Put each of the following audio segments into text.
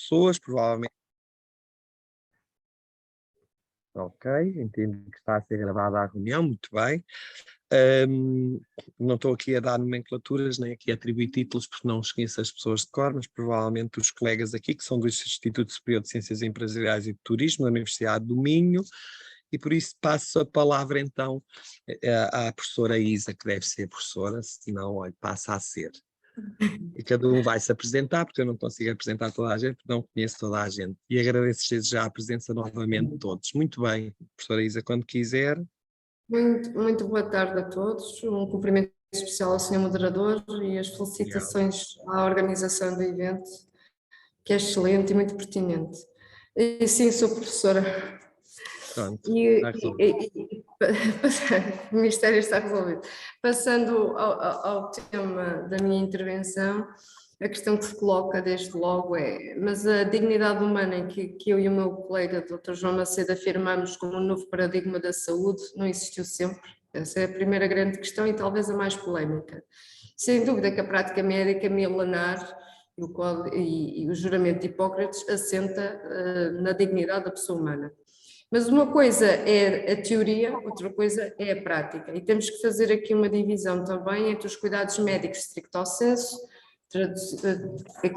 pessoas, provavelmente. Ok, entendo que está a ser gravada a reunião, muito bem. Não estou aqui a dar nomenclaturas, nem aqui a atribuir títulos, porque não os conheço as pessoas de cor, mas provavelmente os colegas aqui, que são do Instituto Superior de Ciências Empresariais e de Turismo, da Universidade do Minho, e por isso passo a palavra então à professora Isa, que deve ser professora, senão olha, passa a ser. E cada um vai se apresentar, porque eu não consigo apresentar toda a gente, porque não conheço toda a gente. E agradeço desde já a presença novamente de todos. Muito bem, professora Isa, quando quiser. Muito boa tarde a todos. Um cumprimento especial ao senhor moderador e as felicitações à organização do evento, que é excelente e muito pertinente. E sim, sou professora. Pronto, O mistério está resolvido. Passando ao tema da minha intervenção, a questão que se coloca desde logo mas a dignidade humana em que eu e o meu colega Dr. João Macedo afirmamos como um novo paradigma da saúde não existiu sempre. Essa é a primeira grande questão e talvez a mais polémica. Sem dúvida que a prática médica milenar e o juramento de Hipócrates assenta na dignidade da pessoa humana. Mas uma coisa é a teoria, outra coisa é a prática. E temos que fazer aqui uma divisão também entre os cuidados médicos stricto sensu,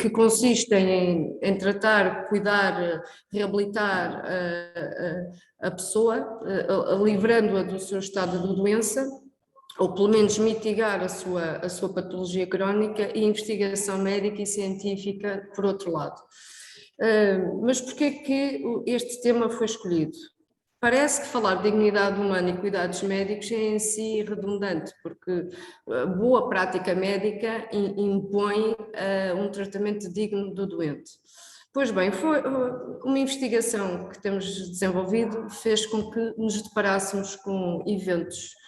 que consistem em tratar, cuidar, reabilitar a pessoa, livrando-a do seu estado de doença, ou pelo menos mitigar a sua patologia crónica, e investigação médica e científica, por outro lado. Mas porquê que este tema foi escolhido? Parece que falar de dignidade humana e cuidados médicos é em si redundante, porque a boa prática médica impõe um tratamento digno do doente. Pois bem, foi uma investigação que temos desenvolvido, fez com que nos deparássemos com eventos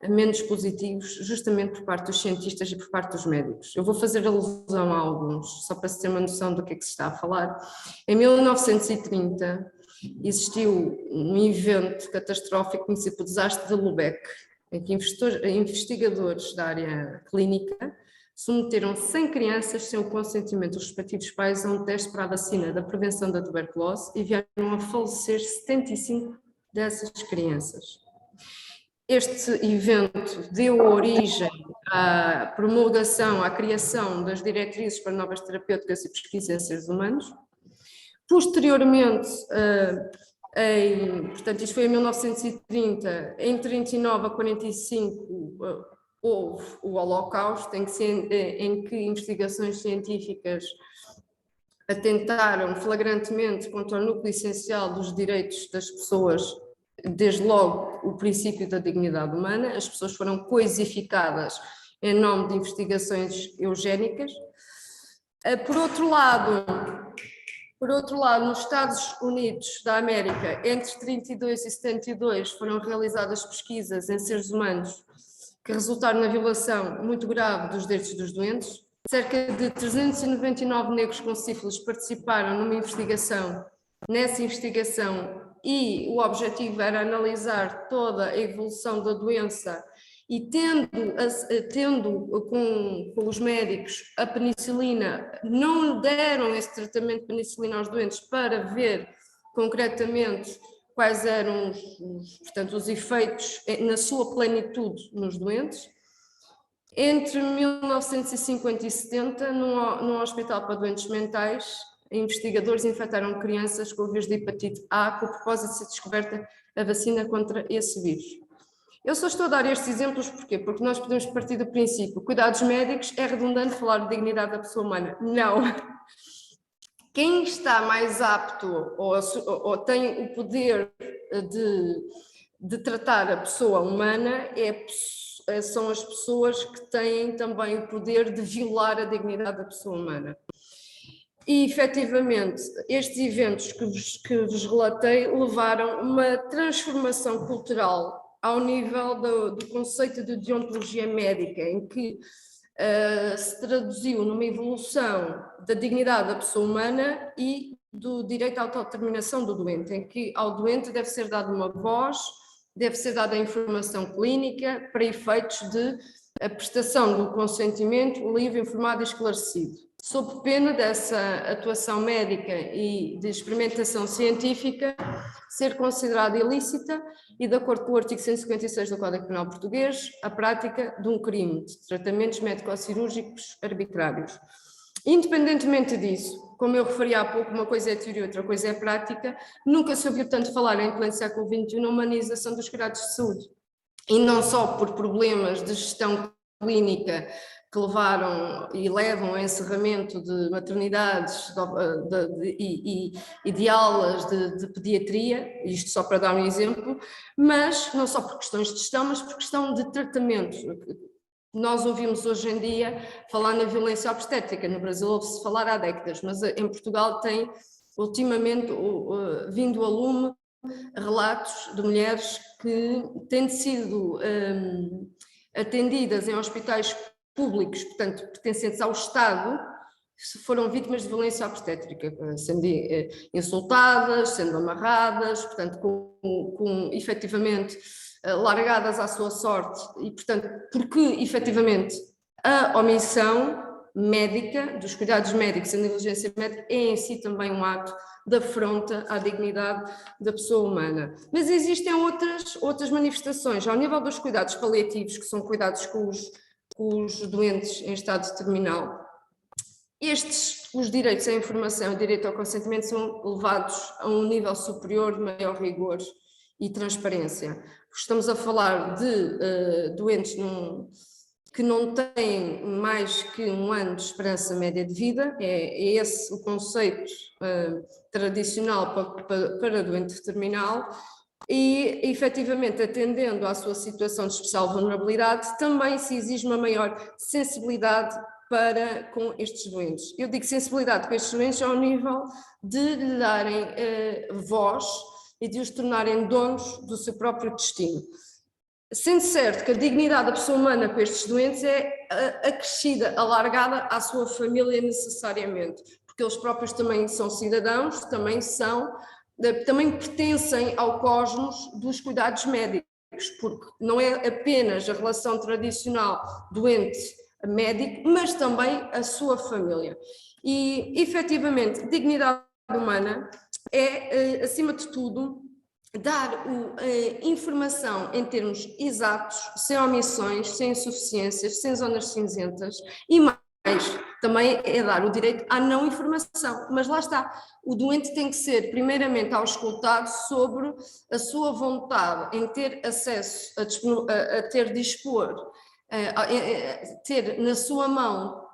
menos positivos, justamente por parte dos cientistas e por parte dos médicos. Eu vou fazer alusão a alguns, só para se ter uma noção do que é que se está a falar. Em 1930, existiu um evento catastrófico conhecido por desastre de Lubeck, em que investigadores da área clínica submeteram 100 crianças sem o consentimento dos respectivos pais a um teste para a vacina da prevenção da tuberculose e vieram a falecer 75 dessas crianças. Este evento deu origem à promulgação, à criação das diretrizes para novas terapêuticas e pesquisa em seres humanos. Posteriormente, portanto, isto foi em 1930, em 39 a 45 houve o Holocausto, em que investigações científicas atentaram flagrantemente contra o núcleo essencial dos direitos das pessoas, desde logo o princípio da dignidade humana. As pessoas foram coisificadas em nome de investigações eugénicas. Por outro lado, nos Estados Unidos da América, entre 32 e 72, foram realizadas pesquisas em seres humanos que resultaram na violação muito grave dos direitos dos doentes. Cerca de 399 negros com sífilis participaram nessa investigação, e o objetivo era analisar toda a evolução da doença e tendo com os médicos a penicilina, não deram esse tratamento de penicilina aos doentes para ver concretamente quais eram os efeitos na sua plenitude nos doentes. Entre 1950 e 70, num hospital para doentes mentais, investigadores infectaram crianças com o vírus de hepatite A com o propósito de ser descoberta a vacina contra esse vírus. Eu só estou a dar estes exemplos porquê? Porque nós podemos partir do princípio, cuidados médicos é redundante falar de dignidade da pessoa humana. Não. Quem está mais apto ou tem o poder de tratar a pessoa humana são as pessoas que têm também o poder de violar a dignidade da pessoa humana. E, efetivamente, estes eventos que vos relatei levaram uma transformação cultural ao nível do conceito de deontologia médica, em que se traduziu numa evolução da dignidade da pessoa humana e do direito à autodeterminação do doente, em que ao doente deve ser dada uma voz, deve ser dada a informação clínica para efeitos de a prestação do consentimento livre, informado e esclarecido. sob pena dessa atuação médica e de experimentação científica ser considerada ilícita e, de acordo com o artigo 156 do Código Penal Português, a prática de um crime de tratamentos médico-cirúrgicos arbitrários. Independentemente disso, como eu referi há pouco, uma coisa é teoria, outra coisa é prática, nunca se ouviu tanto falar em pleno século XXI na humanização dos cuidados de saúde. E não só por problemas de gestão clínica que levaram e levam ao encerramento de maternidades e de aulas de pediatria, isto só para dar um exemplo, mas não só por questões de gestão, mas por questão de tratamento. Nós ouvimos hoje em dia falar na violência obstétrica, no Brasil ouve-se falar há décadas, mas em Portugal tem ultimamente vindo a lume relatos de mulheres que têm sido atendidas em hospitais públicos, portanto, pertencentes ao Estado, foram vítimas de violência obstétrica, sendo insultadas, sendo amarradas, portanto, efetivamente largadas à sua sorte, e, portanto, porque efetivamente a omissão médica, dos cuidados médicos, a negligência médica, é em si também um ato de afronta à dignidade da pessoa humana. Mas existem outras manifestações, ao nível dos cuidados paliativos, que são cuidados com os doentes em estado terminal. Os direitos à informação e o direito ao consentimento são levados a um nível superior de maior rigor e transparência. Estamos a falar de doentes que não têm mais que 1 ano de esperança média de vida, é esse o conceito tradicional para doente terminal, e efetivamente atendendo à sua situação de especial vulnerabilidade, também se exige uma maior sensibilidade para com estes doentes. Eu digo sensibilidade com estes doentes ao nível de lhe darem voz e de os tornarem donos do seu próprio destino. Sendo certo que a dignidade da pessoa humana com estes doentes é acrescida, alargada à sua família necessariamente, porque eles próprios também são cidadãos, também pertencem ao cosmos dos cuidados médicos, porque não é apenas a relação tradicional doente-médico, mas também a sua família. E, efetivamente, dignidade humana é, acima de tudo, dar informação em termos exatos, sem omissões, sem insuficiências, sem zonas cinzentas, e mais, também é dar o direito à não informação. Mas lá está, o doente tem que ser primeiramente auscultado sobre a sua vontade em ter acesso, ter na sua mão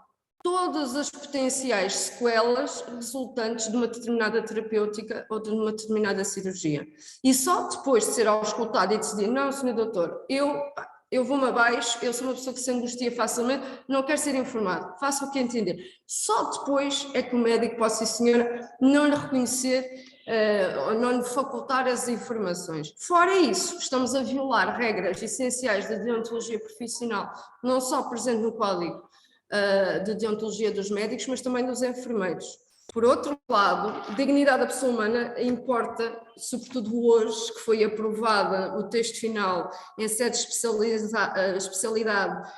todas as potenciais sequelas resultantes de uma determinada terapêutica ou de uma determinada cirurgia. E só depois de ser auscultado e decidir, não, senhor doutor, eu vou-me abaixo, eu sou uma pessoa que se angustia facilmente, não quero ser informado, faça o que entender. Só depois é que o médico pode, sim senhora, não lhe reconhecer, não lhe facultar as informações. Fora isso, estamos a violar regras essenciais da deontologia profissional, não só presente no Código de deontologia dos médicos, mas também dos enfermeiros. Por outro lado, dignidade da pessoa humana importa, sobretudo hoje, que foi aprovada o texto final em sede de especialidade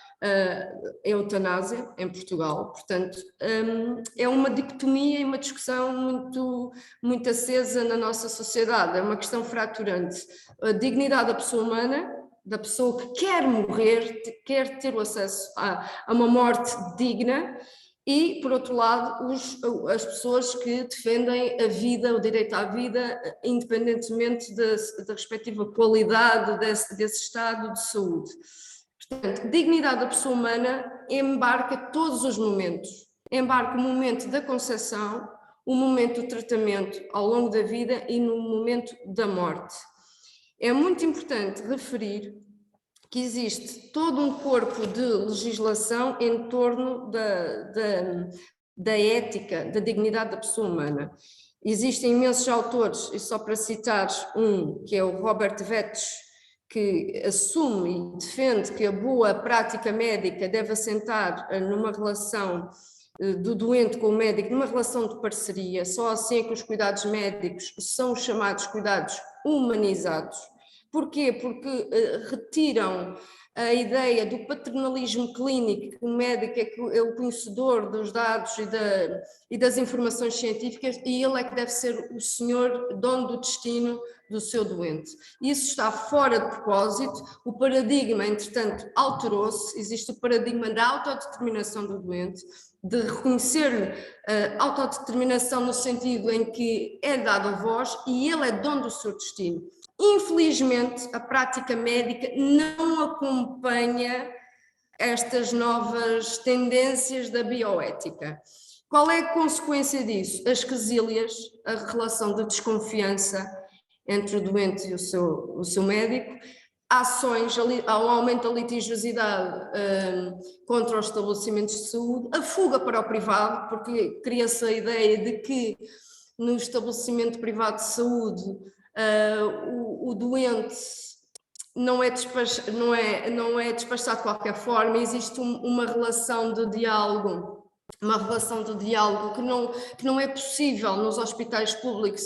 eutanásia em Portugal. Portanto, é uma dicotomia e uma discussão muito acesa na nossa sociedade, é uma questão fraturante. A dignidade da pessoa humana, da pessoa que quer morrer, quer ter o acesso a uma morte digna, e, por outro lado, as pessoas que defendem a vida, o direito à vida, independentemente da respectiva qualidade desse estado de saúde. Portanto, dignidade da pessoa humana embarca todos os momentos. Embarca o momento da concepção, o momento do tratamento ao longo da vida e no momento da morte. É muito importante referir que existe todo um corpo de legislação em torno da ética, da dignidade da pessoa humana. Existem imensos autores, e só para citar um, que é o Robert Vetsch, que assume e defende que a boa prática médica deve assentar numa relação do doente com o médico, numa relação de parceria. Só assim é que os cuidados médicos são os chamados cuidados humanizados. Porquê? Porque retiram a ideia do paternalismo clínico, que o médico é o conhecedor dos dados e das informações científicas, e ele é que deve ser o senhor dono do destino do seu doente. Isso está fora de propósito, o paradigma, entretanto, alterou-se, existe o paradigma da autodeterminação do doente, de reconhecer-lhe a autodeterminação no sentido em que é dado a voz e ele é dono do seu destino. Infelizmente, a prática médica não acompanha estas novas tendências da bioética. Qual é a consequência disso? As quesílias, a relação de desconfiança entre o doente e o seu médico, ações ao aumento da litigiosidade contra os estabelecimentos de saúde, a fuga para o privado, porque cria-se a ideia de que no estabelecimento privado de saúde o doente não é despachado de qualquer forma, existe uma relação de diálogo que não é possível nos hospitais públicos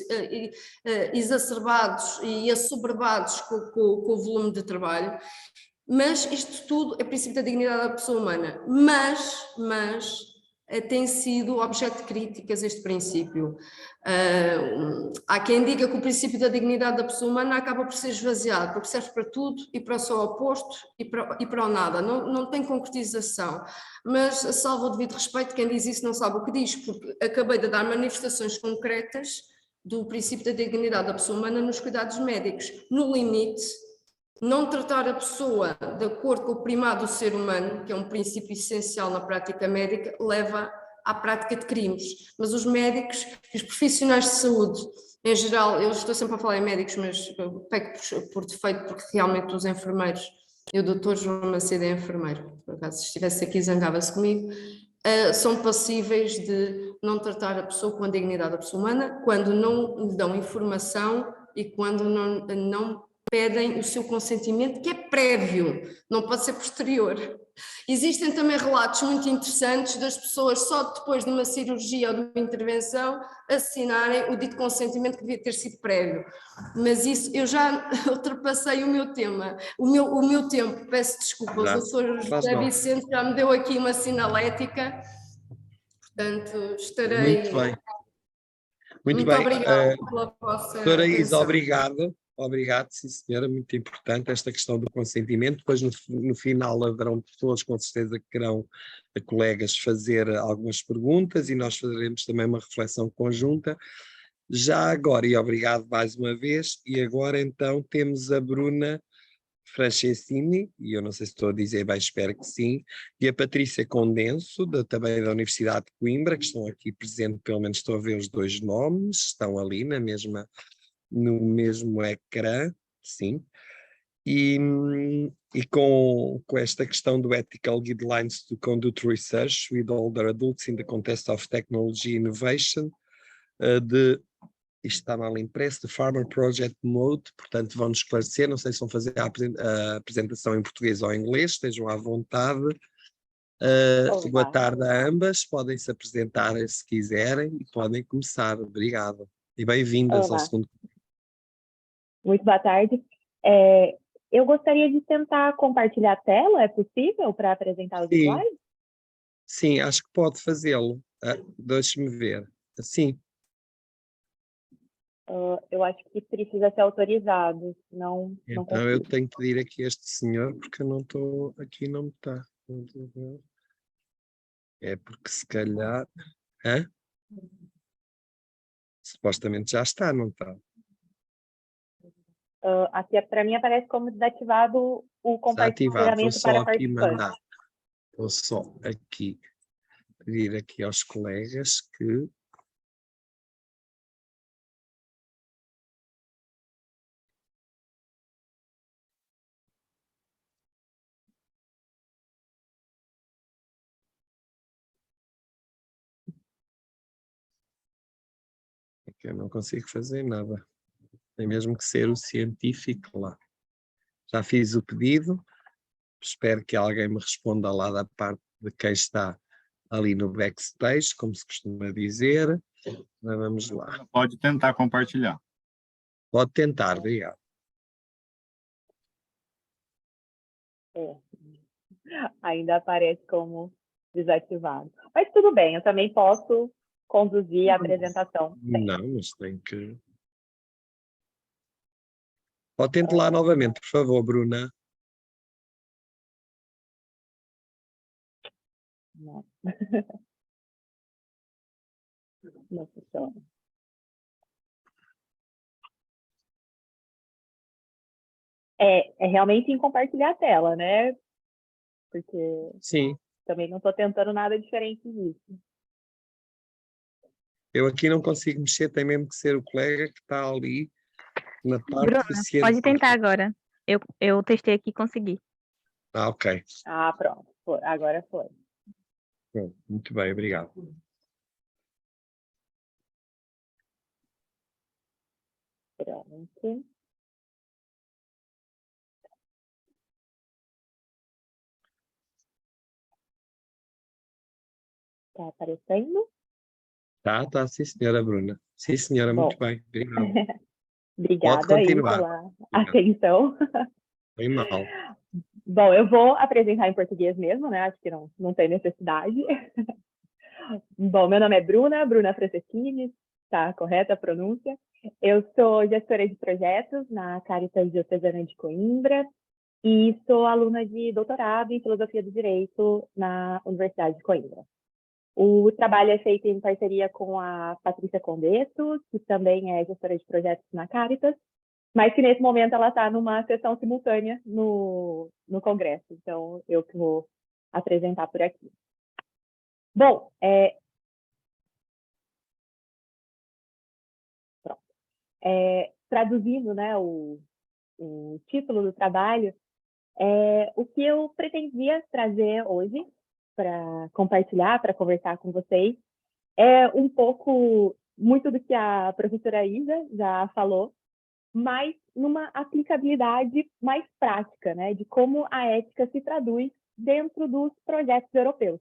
exacerbados e assoberbados com o volume de trabalho, mas isto tudo é princípio da dignidade da pessoa humana, mas tem sido objeto de críticas este princípio. Há quem diga que o princípio da dignidade da pessoa humana acaba por ser esvaziado, porque serve para tudo e para o seu oposto e para o nada, não tem concretização. Mas, salvo o devido respeito, quem diz isso não sabe o que diz, porque acabei de dar manifestações concretas do princípio da dignidade da pessoa humana nos cuidados médicos. No limite, não tratar a pessoa de acordo com o primado do ser humano, que é um princípio essencial na prática médica, leva à prática de crimes. Mas os médicos, os profissionais de saúde, em geral, eu estou sempre a falar em médicos, mas peco por defeito, porque realmente os enfermeiros, e o doutor João Macedo é enfermeiro, por acaso se estivesse aqui zangava-se comigo, são passíveis de não tratar a pessoa com a dignidade da pessoa humana quando não lhe dão informação e quando não pedem o seu consentimento, que é prévio, não pode ser posterior. Existem também relatos muito interessantes das pessoas só depois de uma cirurgia ou de uma intervenção assinarem o dito consentimento que devia ter sido prévio. Mas isso, eu já ultrapassei o meu tema, o meu tempo, peço desculpa, o doutor José Vicente já me deu aqui uma sinalética, portanto estarei... Muito bem. Muito obrigada pela vossa doutora Isa, atenção. obrigado, sim senhora, muito importante esta questão do consentimento. Depois no final haverão pessoas com certeza que querão, colegas, fazer algumas perguntas e nós faremos também uma reflexão conjunta. Já agora, e obrigado mais uma vez, e agora então temos a Bruna Franceschini, e eu não sei se estou a dizer bem, espero que sim, e a Patrícia Condenso, também da Universidade de Coimbra, que estão aqui presentes, pelo menos estou a ver os dois nomes, estão ali no mesmo ecrã, sim, e com esta questão do Ethical Guidelines to Conduct Research with Older Adults in the Context of Technology Innovation, isto está mal impresso, de Farmer Project Mode, portanto vão-nos esclarecer, não sei se vão fazer a apresentação em português ou em inglês, estejam à vontade. Boa tarde a ambas, podem se apresentar se quiserem e podem começar. Obrigado. E bem-vindas ao segundo. Muito boa tarde. Eu gostaria de tentar compartilhar a tela, é possível, para apresentar os slides? Sim, acho que pode fazê-lo. Deixe-me ver. Sim. Eu acho que precisa ser autorizado, não Então consigo. eu tenho que pedir aqui a este senhor, porque eu não estou, aqui não está. É porque se calhar... Supostamente já está, não está? Aqui para mim aparece como desativado o compartilhamento para participantes. Vou só aqui pedir aqui aos colegas que... É que eu não consigo fazer nada. Tem mesmo que ser o científico lá. Já fiz o pedido. Espero que alguém me responda lá da parte de quem está ali no backstage, como se costuma dizer. Mas vamos lá. Pode tentar compartilhar. Pode tentar, obrigado. É, ainda aparece como desativado. Mas tudo bem, eu também posso conduzir a apresentação. Não, mas tem que... Pode tentar lá novamente, por favor, Bruna. Não, não funciona. É realmente em compartilhar a tela, né? Porque Sim, também não estou tentando nada diferente disso. eu aqui não consigo mexer, tem mesmo que ser o colega que está ali na parte Bruna, pode tentar científica. agora. Eu testei aqui e consegui. Ah, ok. Ah, pronto. Agora foi. Bom, muito bem, obrigado. Pronto. Está aparecendo? Tá, sim, senhora Bruna. Sim, senhora, muito Bom, bem, obrigado. Pode obrigada aí continuar. pela Obrigado. atenção. Bem mal. Bom, eu vou apresentar em português mesmo, né? Acho que não tem necessidade. Bom, meu nome é Bruna Franceschini, tá correta a pronúncia. Eu sou gestora de projetos na Caritas Diocesana de Coimbra e sou aluna de doutorado em Filosofia do Direito na Universidade de Coimbra. O trabalho é feito em parceria com a Patrícia Condeto, que também é gestora de projetos na Caritas, mas que nesse momento ela está numa sessão simultânea no Congresso, então eu que vou apresentar por aqui. Bom, traduzindo, né, o título do trabalho, o que eu pretendia trazer hoje para compartilhar, para conversar com vocês, é um pouco, muito do que a professora Isa já falou, mas numa aplicabilidade mais prática, né, de como a ética se traduz dentro dos projetos europeus.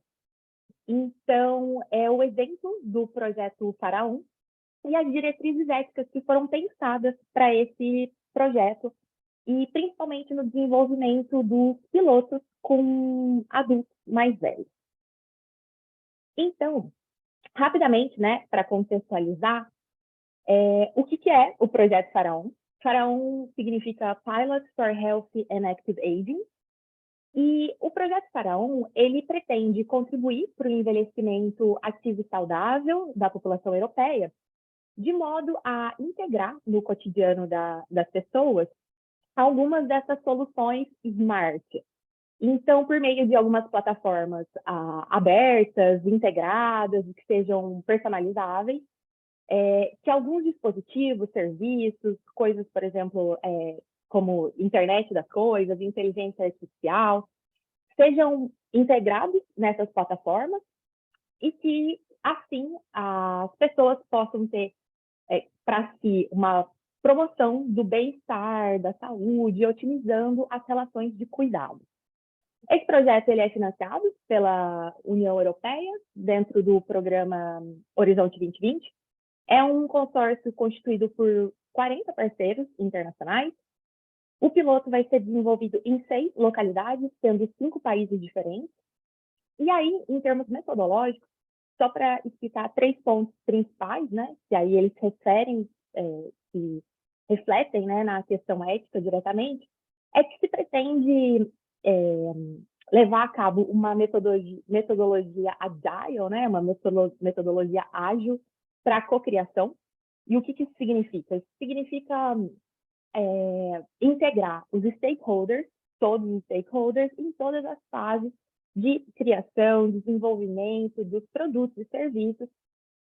Então, é o exemplo do projeto Faraó e as diretrizes éticas que foram pensadas para esse projeto, e principalmente no desenvolvimento dos pilotos com adultos mais velhos. Então, rapidamente, né, para contextualizar, o que é o projeto Faraó? Faraó significa Pilots for Healthy and Active Aging, e o projeto Faraó, ele pretende contribuir para o envelhecimento ativo e saudável da população europeia, de modo a integrar no cotidiano das pessoas algumas dessas soluções smart. Então, por meio de algumas plataformas abertas, integradas, que sejam personalizáveis, que alguns dispositivos, serviços, coisas, por exemplo, como internet das coisas, inteligência artificial, sejam integrados nessas plataformas e que, assim, as pessoas possam ter para si uma promoção do bem-estar, da saúde, otimizando as relações de cuidado. Esse projeto ele é financiado pela União Europeia, dentro do programa Horizonte 2020. É um consórcio constituído por 40 parceiros internacionais. O piloto vai ser desenvolvido em 6 localidades, sendo 5 países diferentes. E aí, em termos metodológicos, só para explicar 3 pontos principais, né, que aí eles se refletem, né, na questão ética diretamente, é que se pretende levar a cabo uma metodologia agile, né, uma metodologia ágil para a cocriação. E o que isso significa? Isso significa integrar os stakeholders, todos os stakeholders, em todas as fases de criação, desenvolvimento dos produtos e serviços,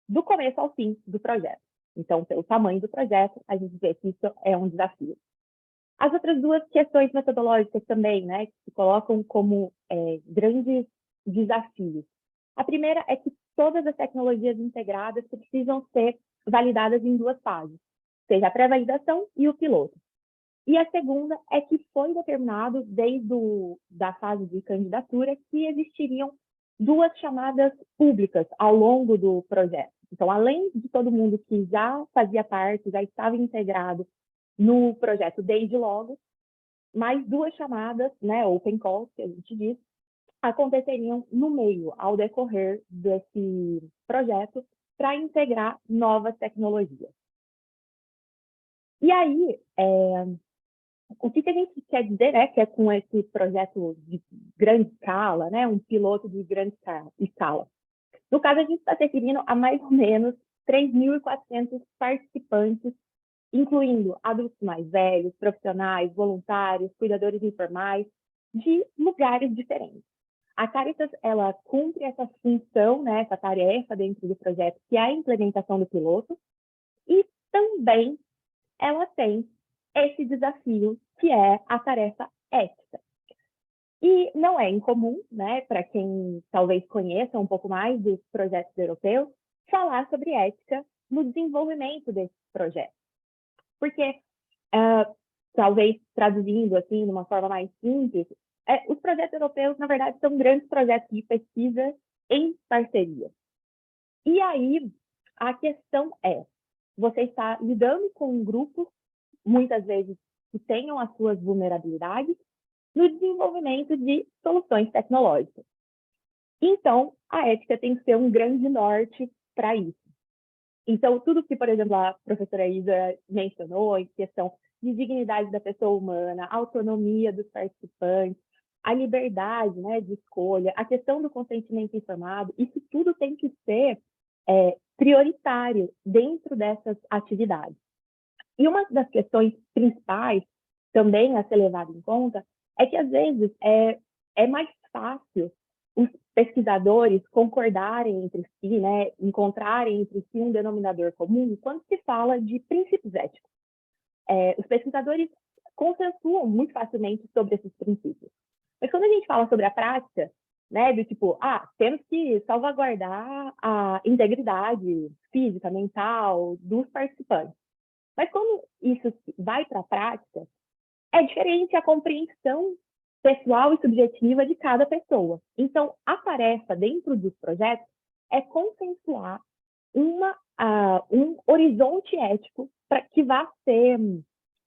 do começo ao fim do projeto. Então, pelo tamanho do projeto, a gente vê que isso é um desafio. As outras duas questões metodológicas também, né, que se colocam como grandes desafios. A primeira é que todas as tecnologias integradas precisam ser validadas em 2 fases, seja a pré-validação e o piloto. E a segunda é que foi determinado, desde da fase de candidatura, que existiriam 2 chamadas públicas ao longo do projeto. Então, além de todo mundo que já fazia parte, já estava integrado no projeto desde logo, mais 2 chamadas, né, open calls, que a gente diz, aconteceriam no meio, ao decorrer desse projeto, para integrar novas tecnologias. E aí, o que a gente quer dizer, né, que é com esse projeto de grande escala, né, um piloto de grande escala? No caso, a gente está se referindo a mais ou menos 3.400 participantes, incluindo adultos mais velhos, profissionais, voluntários, cuidadores informais, de lugares diferentes. A Caritas, ela cumpre essa função, né, essa tarefa dentro do projeto, que é a implementação do piloto, e também ela tem esse desafio, que é a tarefa ética. E não é incomum, né, para quem talvez conheça um pouco mais dos projetos europeus, falar sobre ética no desenvolvimento desses projetos. Porque, talvez traduzindo assim, de uma forma mais simples, os projetos europeus, na verdade, são grandes projetos de pesquisa em parceria. E aí, a questão é, você está lidando com grupos, muitas vezes, que tenham as suas vulnerabilidades, no desenvolvimento de soluções tecnológicas. Então, a ética tem que ser um grande norte para isso. Então, tudo que, por exemplo, a professora Isa mencionou em questão de dignidade da pessoa humana, autonomia dos participantes, a liberdade, né, de escolha, a questão do consentimento informado, isso tudo tem que ser prioritário dentro dessas atividades. E uma das questões principais também a ser levada em conta é que, às vezes, é mais fácil os pesquisadores concordarem entre si, né, encontrarem entre si um denominador comum quando se fala de princípios éticos. Os pesquisadores consensuam muito facilmente sobre esses princípios. Mas quando a gente fala sobre a prática, né, do tipo, temos que salvaguardar a integridade física, mental dos participantes. Mas quando isso vai para a prática, é diferente a compreensão pessoal e subjetiva de cada pessoa. Então, a tarefa dentro dos projetos é consensuar um horizonte ético que vá ser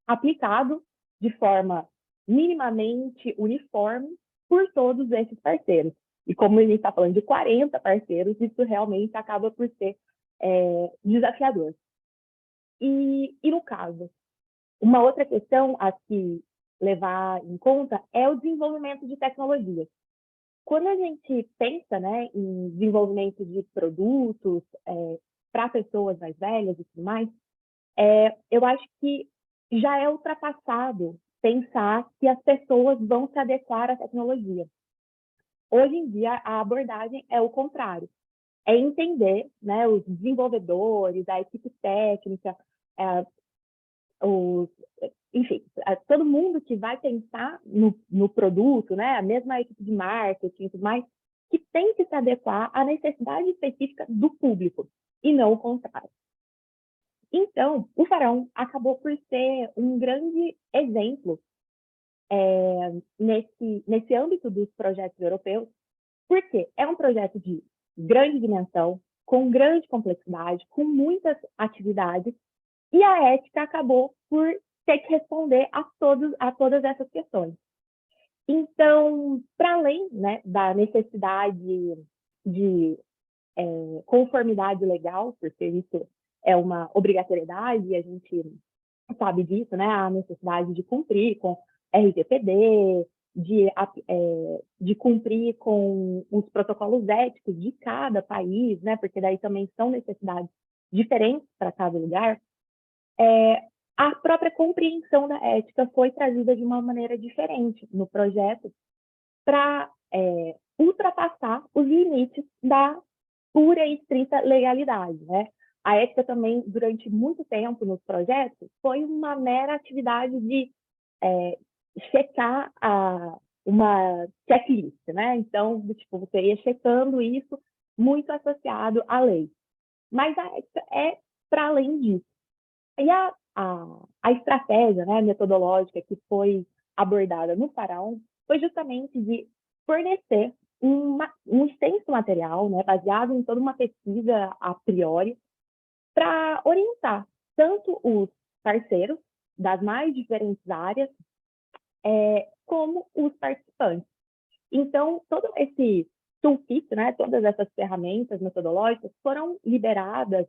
aplicado de forma minimamente uniforme por todos esses parceiros. E como a gente está falando de 40 parceiros, isso realmente acaba por ser desafiador. E no caso, uma outra questão a se levar em conta é o desenvolvimento de tecnologias. Quando a gente pensa, né, em desenvolvimento de produtos para pessoas mais velhas e tudo mais, eu acho que já é ultrapassado pensar que as pessoas vão se adequar à tecnologia. Hoje em dia, a abordagem é o contrário. É entender, né, os desenvolvedores, a equipe técnica, enfim, todo mundo que vai pensar no produto, né, a mesma equipe de marketing e tudo mais, que tem que se adequar à necessidade específica do público, e não o contrário. Então, o Faraón acabou por ser um grande exemplo nesse âmbito dos projetos europeus, porque é um projeto de grande dimensão, com grande complexidade, com muitas atividades, e a ética acabou por ter que responder a todas essas questões. Então, para além, né, da necessidade de conformidade legal, porque isso é uma obrigatoriedade, e a gente sabe disso, né, a necessidade de cumprir com RGPD, de cumprir com os protocolos éticos de cada país, né, porque daí também são necessidades diferentes para cada lugar, a própria compreensão da ética foi trazida de uma maneira diferente no projeto para ultrapassar os limites da pura e estrita legalidade, né? A ética também, durante muito tempo nos projetos, foi uma mera atividade de checar uma checklist, né? Então, tipo, você ia checando isso muito associado à lei. Mas a ética é para além disso. E a estratégia, né, metodológica que foi abordada no Faraón foi justamente de fornecer um extenso material, né, baseado em toda uma pesquisa a priori, para orientar tanto os parceiros das mais diferentes áreas como os participantes. Então, todo esse toolkit, né, todas essas ferramentas metodológicas foram liberadas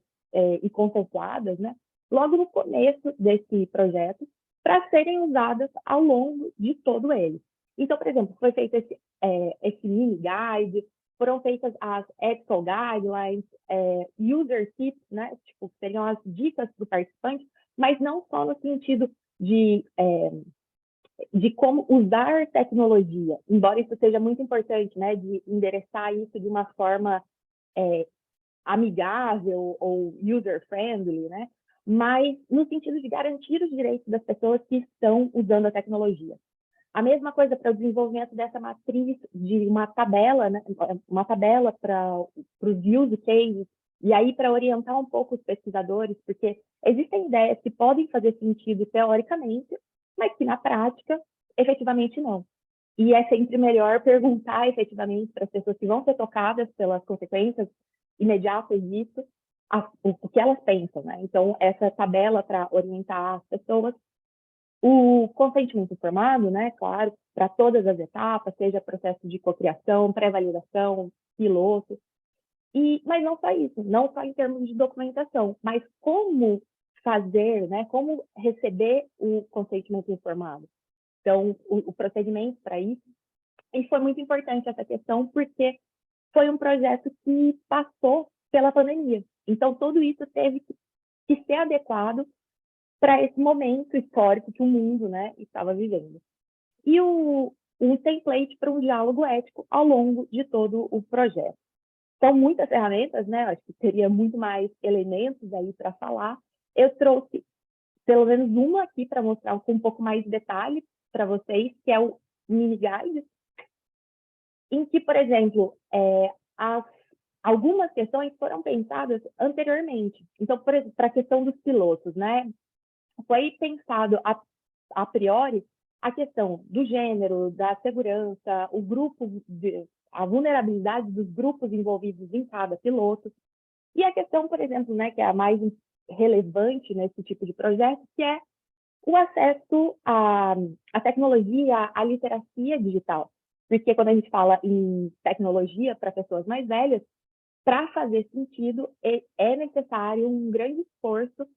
e contempladas, né, logo no começo desse projeto, para serem usadas ao longo de todo ele. Então, por exemplo, foi feito esse mini guide, foram feitas as ethical guidelines, user tips, né, tipo, seriam as dicas do participante, mas não só no sentido de como usar tecnologia, embora isso seja muito importante, né, de endereçar isso de uma forma amigável ou user-friendly, né, mas no sentido de garantir os direitos das pessoas que estão usando a tecnologia. A mesma coisa para o desenvolvimento dessa matriz de uma tabela, né, uma tabela para os use cases, e aí para orientar um pouco os pesquisadores, porque existem ideias que podem fazer sentido teoricamente, mas que na prática, efetivamente não. E é sempre melhor perguntar efetivamente para as pessoas que vão ser tocadas pelas consequências imediatas disso, o que elas pensam, né? Então, essa tabela para orientar as pessoas, o consentimento informado, né? Claro, para todas as etapas, seja processo de cocriação, pré-validação, piloto, mas não só isso, não só em termos de documentação, mas como fazer, né? Como receber o consentimento informado. Então, o procedimento para isso, e foi muito importante essa questão, porque foi um projeto que passou pela pandemia. Então, tudo isso teve que ser adequado para esse momento histórico que o mundo, né, estava vivendo. E um template para um diálogo ético ao longo de todo o projeto. São muitas ferramentas, né? Acho que teria muito mais elementos aí para falar. Eu trouxe pelo menos uma aqui para mostrar com um pouco mais de detalhe para vocês, que é o mini guide, em que, por exemplo, algumas questões foram pensadas anteriormente. Então, por exemplo, para a questão dos pilotos, né? Foi pensado a priori a questão do gênero, da segurança, a vulnerabilidade dos grupos envolvidos em cada piloto. E a questão, por exemplo, né, que é a mais relevante nesse tipo de projeto, que é o acesso à tecnologia, à literacia digital. Porque quando a gente fala em tecnologia para pessoas mais velhas, para fazer sentido, é necessário um grande esforço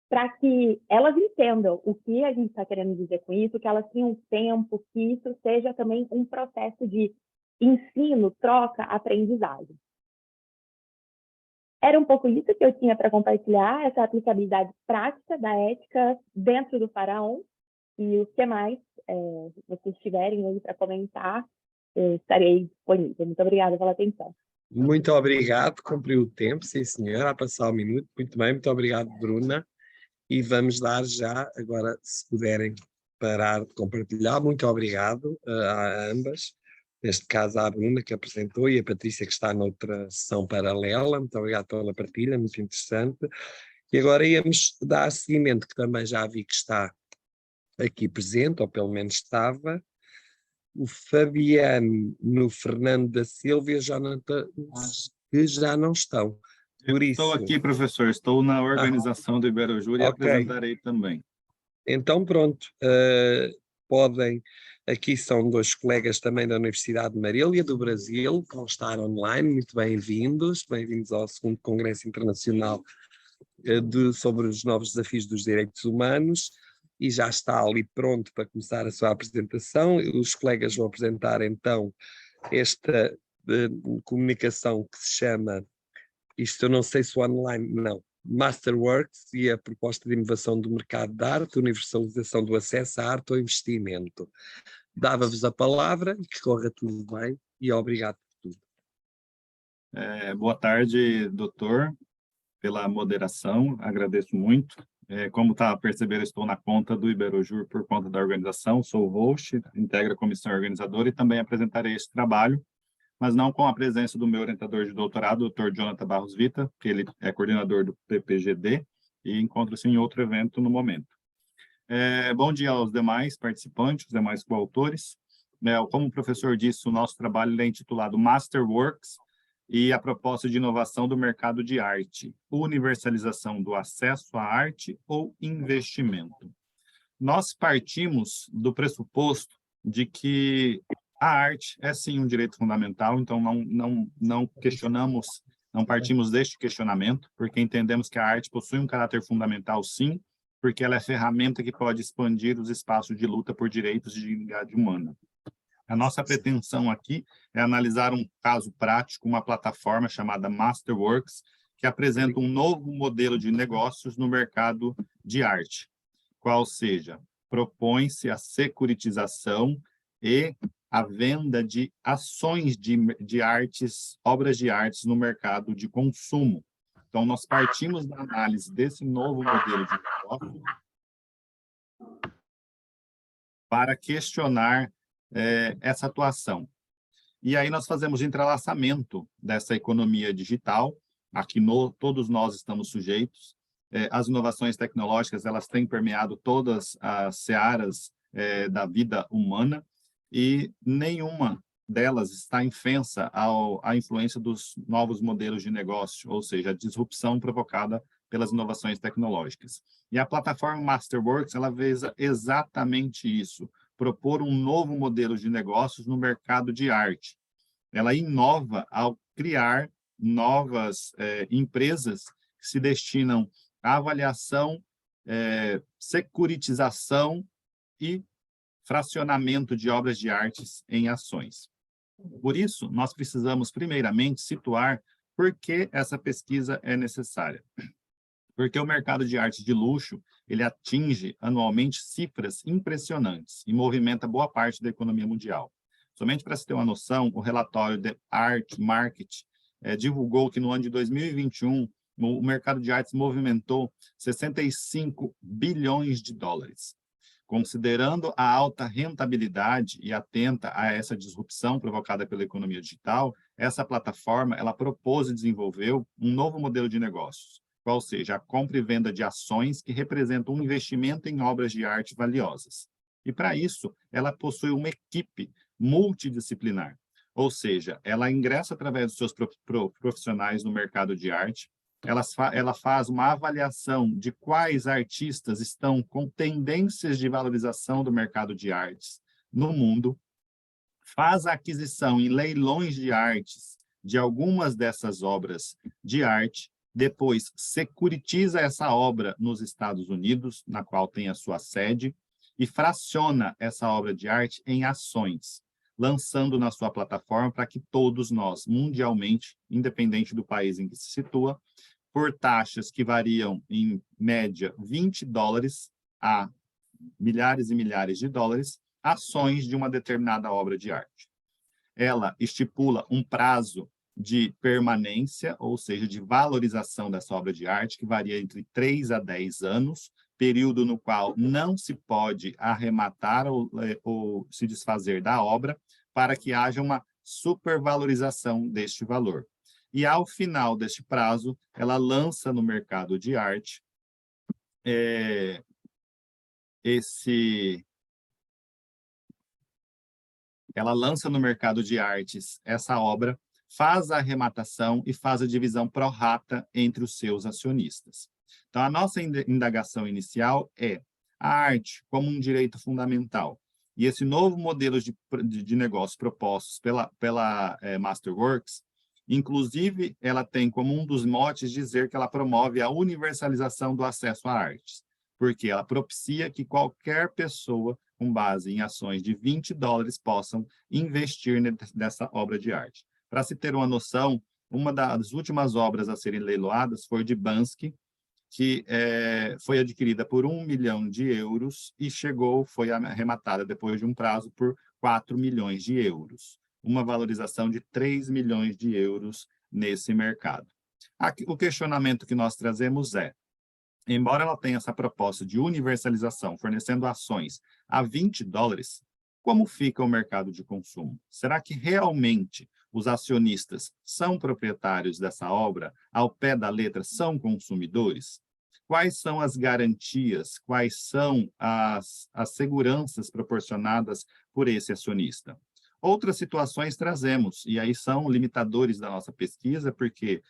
para que elas entendam o que a gente está querendo dizer com isso, que elas tenham tempo, que isso seja também um processo de ensino, troca, aprendizagem. Era um pouco isso que eu tinha para compartilhar, essa aplicabilidade prática da ética dentro do Faraon. E o que mais vocês tiverem aí para comentar, estarei disponível. Muito obrigada pela atenção. Muito obrigado, cumpriu o tempo, sim senhora, a passar o minuto. Muito bem, muito obrigado, Bruna. E vamos dar já, agora, se puderem parar de compartilhar, muito obrigado a ambas, neste caso à Bruna que apresentou e a Patrícia que está noutra sessão paralela, muito obrigado pela partilha, muito interessante. E agora íamos dar seguimento, que também já vi que está aqui presente, ou pelo menos estava, o Fabiano, no Fernando da Silva e o Jonathan, que já não estão. Por isso... Estou aqui, professor, estou na organização do Iberojur e apresentarei também. Então, pronto, podem, aqui são dois colegas também da Universidade de Marília, do Brasil, que vão estar online, muito bem-vindos ao segundo Congresso Internacional sobre os novos desafios dos direitos humanos, e já está ali pronto para começar a sua apresentação. Os colegas vão apresentar então esta comunicação que se chama, isto eu não sei se online, não, Masterworks e a proposta de inovação do mercado de arte, universalização do acesso à arte ao investimento. Dava-vos a palavra e que corra tudo bem e obrigado por tudo. Boa tarde, doutor, pela moderação, agradeço muito. Como está a perceber, estou na conta do Iberojur por conta da organização, sou o host, integro a comissão organizadora e também apresentarei esse trabalho, mas não com a presença do meu orientador de doutorado, o Dr. Jonathan Barros Vita, que ele é coordenador do PPGD e encontra-se em outro evento no momento. Bom dia aos demais participantes, os demais coautores. Como o professor disse, o nosso trabalho é intitulado Masterworks e a proposta de inovação do mercado de arte, universalização do acesso à arte ou investimento. nós partimos do pressuposto de que a arte é, sim, um direito fundamental, então não questionamos, não partimos deste questionamento, porque entendemos que a arte possui um caráter fundamental, sim, porque ela é ferramenta que pode expandir os espaços de luta por direitos de dignidade humana. A nossa pretensão aqui é analisar um caso prático, uma plataforma chamada Masterworks, que apresenta um novo modelo de negócios no mercado de arte, qual seja, propõe-se a securitização e a venda de ações de artes, obras de artes no mercado de consumo. Então, nós partimos da análise desse novo modelo de negócio para questionar essa atuação. E aí nós fazemos o entrelaçamento dessa economia digital, a que todos nós estamos sujeitos. As inovações tecnológicas, elas têm permeado todas as searas da vida humana, e nenhuma delas está infensa à influência dos novos modelos de negócio, ou seja, a disrupção provocada pelas inovações tecnológicas. E a plataforma Masterworks, ela visa exatamente isso, propor um novo modelo de negócios no mercado de arte. Ela inova ao criar novas empresas que se destinam à avaliação, securitização e fracionamento de obras de artes em ações. Por isso, nós precisamos, primeiramente, situar por que essa pesquisa é necessária. Porque o mercado de arte de luxo, ele atinge anualmente cifras impressionantes e movimenta boa parte da economia mundial. Somente para se ter uma noção, o relatório The Art Market divulgou que no ano de 2021, o mercado de artes movimentou 65 bilhões de dólares. Considerando a alta rentabilidade e atenta a essa disrupção provocada pela economia digital, essa plataforma ela propôs e desenvolveu um novo modelo de negócios, qual seja, a compra e venda de ações que representam um investimento em obras de arte valiosas. E, para isso, ela possui uma equipe multidisciplinar, ou seja, ela ingressa através dos seus profissionais no mercado de arte, ela faz uma avaliação de quais artistas estão com tendências de valorização do mercado de artes no mundo, faz a aquisição em leilões de artes de algumas dessas obras de arte, depois securitiza essa obra nos Estados Unidos, na qual tem a sua sede, e fraciona essa obra de arte em ações, lançando na sua plataforma para que todos nós, mundialmente, independente do país em que se situa, por taxas que variam em média 20 dólares a milhares e milhares de dólares, ações de uma determinada obra de arte. Ela estipula um prazo de permanência, ou seja, de valorização dessa obra de arte, que varia entre 3 a 10 anos, período no qual não se pode arrematar ou se desfazer da obra, para que haja uma supervalorização deste valor. E, ao final deste prazo, ela lança no mercado de arte ela lança no mercado de artes essa obra, faz a arrematação e faz a divisão pro rata entre os seus acionistas. Então, a nossa indagação inicial é a arte como um direito fundamental. E esse novo modelo de negócio propostos pela Masterworks, inclusive, ela tem como um dos motes dizer que ela promove a universalização do acesso a artes, porque ela propicia que qualquer pessoa, com base em ações de 20 dólares, possam investir nessa obra de arte. Para se ter uma noção, uma das últimas obras a serem leiloadas foi de Banksy, que foi adquirida por 1 milhão de euros e foi arrematada depois de um prazo por 4 milhões de euros. Uma valorização de 3 milhões de euros nesse mercado. Aqui, o questionamento que nós trazemos é, embora ela tenha essa proposta de universalização, fornecendo ações a 20 dólares, como fica o mercado de consumo? Será que realmente os acionistas são proprietários dessa obra, ao pé da letra são consumidores? Quais são as garantias, quais são as seguranças proporcionadas por esse acionista? Outras situações trazemos, e aí são limitadores da nossa pesquisa, porque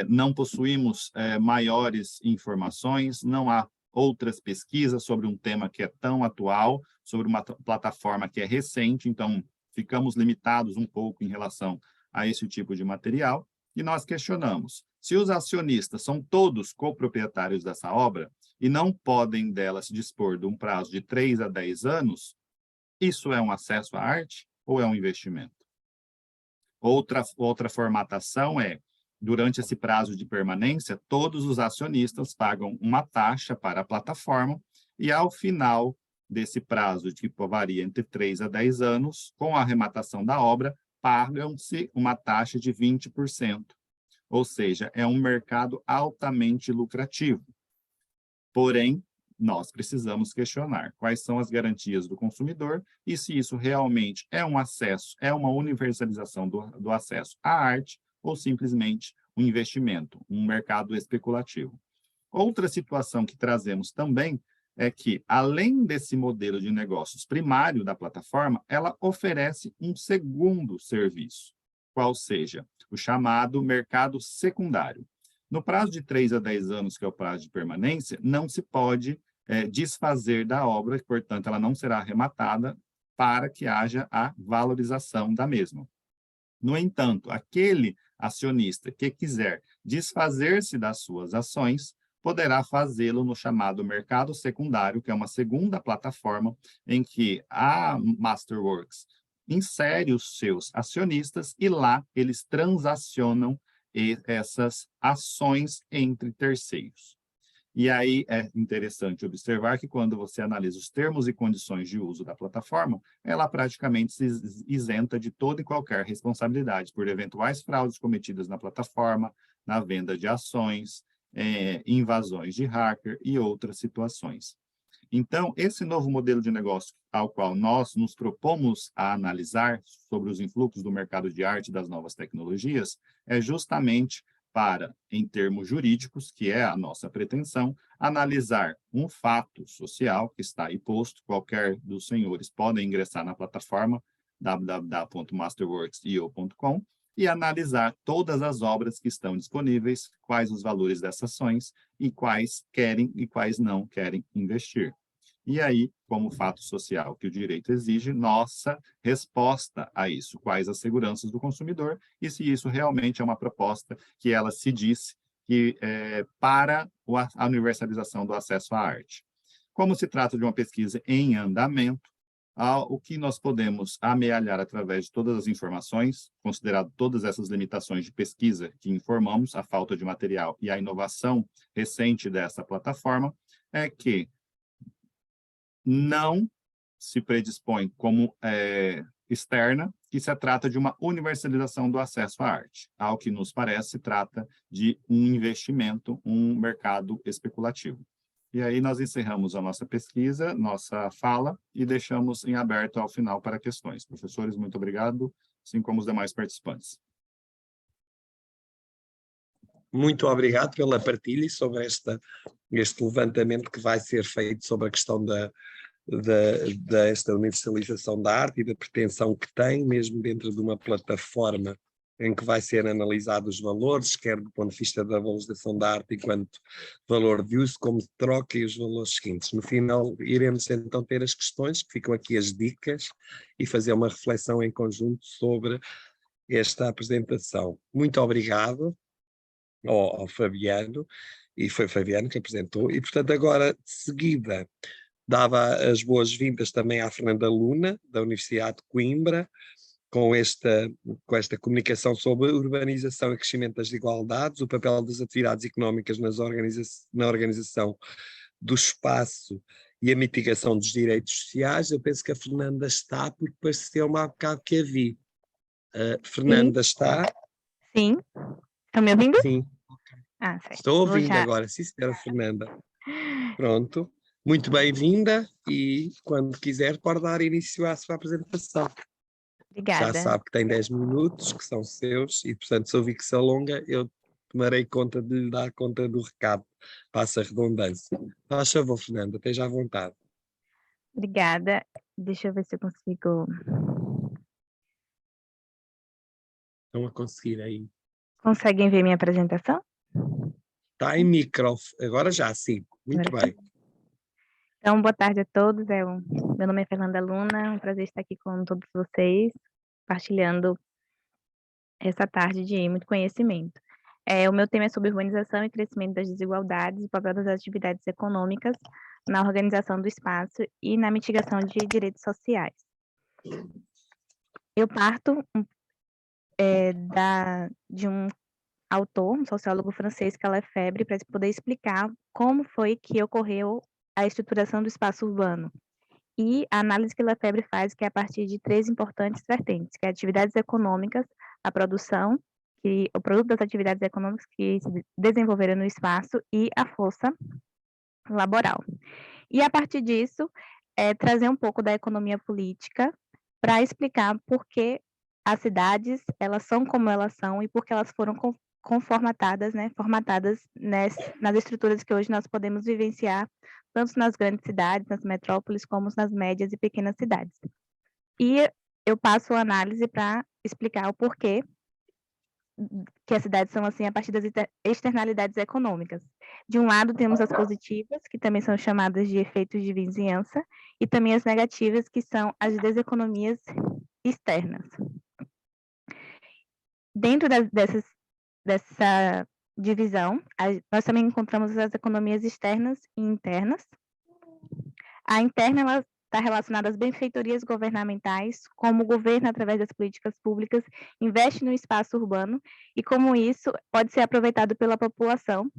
não possuímos maiores informações, não há outras pesquisas sobre um tema que é tão atual, sobre uma plataforma que é recente, então ficamos limitados um pouco em relação a esse tipo de material, e nós questionamos se os acionistas são todos coproprietários dessa obra e não podem dela se dispor de um prazo de 3 a 10 anos, isso é um acesso à arte ou é um investimento? Outra formatação é, durante esse prazo de permanência, todos os acionistas pagam uma taxa para a plataforma e, ao final desse prazo, que varia entre 3 a 10 anos, com a arrematação da obra, pagam-se uma taxa de 20%. Ou seja, é um mercado altamente lucrativo. Porém, nós precisamos questionar quais são as garantias do consumidor e se isso realmente é um acesso, é uma universalização do acesso à arte ou simplesmente um investimento, um mercado especulativo. Outra situação que trazemos também é que, além desse modelo de negócios primário da plataforma, ela oferece um segundo serviço, qual seja o chamado mercado secundário. No prazo de 3 a 10 anos, que é o prazo de permanência, não se pode desfazer da obra, portanto, ela não será arrematada para que haja a valorização da mesma. No entanto, aquele acionista que quiser desfazer-se das suas ações, poderá fazê-lo no chamado mercado secundário, que é uma segunda plataforma em que a Masterworks insere os seus acionistas e lá eles transacionam essas ações entre terceiros. E aí é interessante observar que quando você analisa os termos e condições de uso da plataforma, ela praticamente se isenta de toda e qualquer responsabilidade por eventuais fraudes cometidas na plataforma, na venda de ações, invasões de hacker e outras situações. Então, esse novo modelo de negócio ao qual nós nos propomos a analisar sobre os influxos do mercado de arte e das novas tecnologias é justamente para, em termos jurídicos, que é a nossa pretensão, analisar um fato social que está aí posto, qualquer dos senhores podem ingressar na plataforma www.masterworks.io.com e analisar todas as obras que estão disponíveis, quais os valores dessas ações e quais querem e quais não querem investir. E aí, como fato social que o direito exige, nossa resposta a isso, quais as seguranças do consumidor e se isso realmente é uma proposta que ela se diz que para a universalização do acesso à arte. Como se trata de uma pesquisa em andamento, o que nós podemos amealhar através de todas as informações, considerado todas essas limitações de pesquisa que informamos, a falta de material e a inovação recente dessa plataforma, é que não se predispõe como externa, que se trata de uma universalização do acesso à arte. Ao que nos parece, se trata de um investimento, um mercado especulativo. E aí nós encerramos a nossa pesquisa, nossa fala, e deixamos em aberto ao final para questões. Professores, muito obrigado, assim como os demais participantes. Muito obrigado pela partilha e sobre este levantamento que vai ser feito sobre a questão desta universalização da arte e da pretensão que tem, mesmo dentro de uma plataforma em que vai ser analisados os valores, quer do ponto de vista da valorização da arte enquanto valor de uso, como de troca e os valores seguintes. No final, iremos então ter as questões, que ficam aqui as dicas, e fazer uma reflexão em conjunto sobre esta apresentação. Muito obrigado ao Fabiano, e foi o Fabiano que apresentou, e portanto agora de seguida dava as boas-vindas também à Fernanda Luna, da Universidade de Coimbra, com esta comunicação sobre a urbanização e crescimento das desigualdades, o papel das atividades económicas na organização do espaço e a mitigação dos direitos sociais. Eu penso que a Fernanda está, porque pareceu-me há bocado que a vi. Fernanda está? Sim. Estão me ouvindo? Sim. Ah, certo. Estou ouvindo agora, sim, senhora Fernanda. Pronto. Muito bem-vinda e, quando quiser, pode dar início à sua apresentação. Obrigada. Já sabe que tem 10 minutos, que são seus, e, portanto, se ouvir que se alonga, eu tomarei conta de lhe dar conta do recado. Passa a redundância. Faz favor, Fernanda, esteja à vontade. Obrigada. Deixa eu ver se eu consigo... Estão a conseguir aí. Conseguem ver minha apresentação? Está em microfone. Agora já, sim. Muito Agora bem. Então, boa tarde a todos. Meu nome é Fernanda Luna, é um prazer estar aqui com todos vocês, partilhando essa tarde de muito conhecimento. O meu tema é sobre urbanização e crescimento das desigualdades e o papel das atividades econômicas na organização do espaço e na mitigação de direitos sociais. Eu parto de um autor, um sociólogo francês, que é Lefebvre, para poder explicar como foi que ocorreu a estruturação do espaço urbano. E a análise que Lefebvre faz, que é a partir de 3 importantes vertentes, que é atividades econômicas, a produção, o produto das atividades econômicas que se desenvolveram no espaço e a força laboral. E a partir disso, trazer um pouco da economia política para explicar por que as cidades, elas são como elas são e por que elas foram formatadas nas estruturas que hoje nós podemos vivenciar, tanto nas grandes cidades, nas metrópoles, como nas médias e pequenas cidades. E eu passo a análise para explicar o porquê que as cidades são assim a partir das externalidades econômicas. De um lado, temos as positivas, que também são chamadas de efeitos de vizinhança, e também as negativas, que são as deseconomias externas. Dentro dessa divisão, nós também encontramos as economias externas e internas. A interna, ela está relacionada às benfeitorias governamentais, como o governo, através das políticas públicas, investe no espaço urbano e como isso pode ser aproveitado pela população,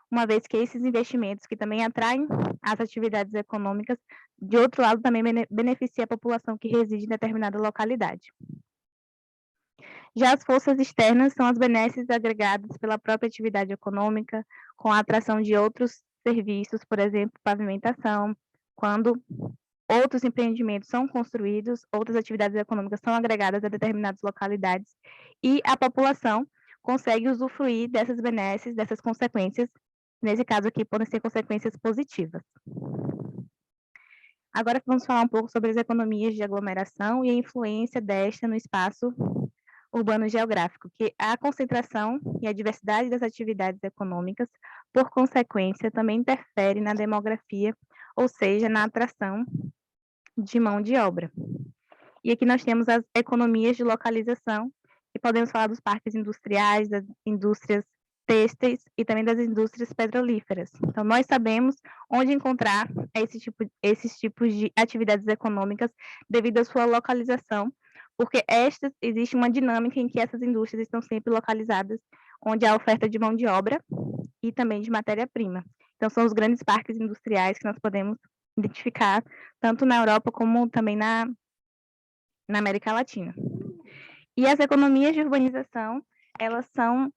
uma vez que esses investimentos, que também atraem as atividades econômicas, de outro lado, também beneficia a população que reside em determinada localidade. Já as forças externas são as benesses agregadas pela própria atividade econômica, com a atração de outros serviços, por exemplo, pavimentação, quando outros empreendimentos são construídos, outras atividades econômicas são agregadas a determinadas localidades e a população consegue usufruir dessas benesses, dessas consequências, nesse caso aqui podem ser consequências positivas. Agora vamos falar um pouco sobre as economias de aglomeração e a influência desta no espaço urbano geográfico, que a concentração e a diversidade das atividades econômicas, por consequência, também interfere na demografia, ou seja, na atração de mão de obra. E aqui nós temos as economias de localização, e podemos falar dos parques industriais, das indústrias têxteis e também das indústrias petrolíferas. Então, nós sabemos onde encontrar esses tipos de atividades econômicas devido à sua localização, porque existe uma dinâmica em que essas indústrias estão sempre localizadas onde há oferta de mão de obra e também de matéria-prima. Então, são os grandes parques industriais que nós podemos identificar, tanto na Europa como também na América Latina. E as economias de urbanização, elas são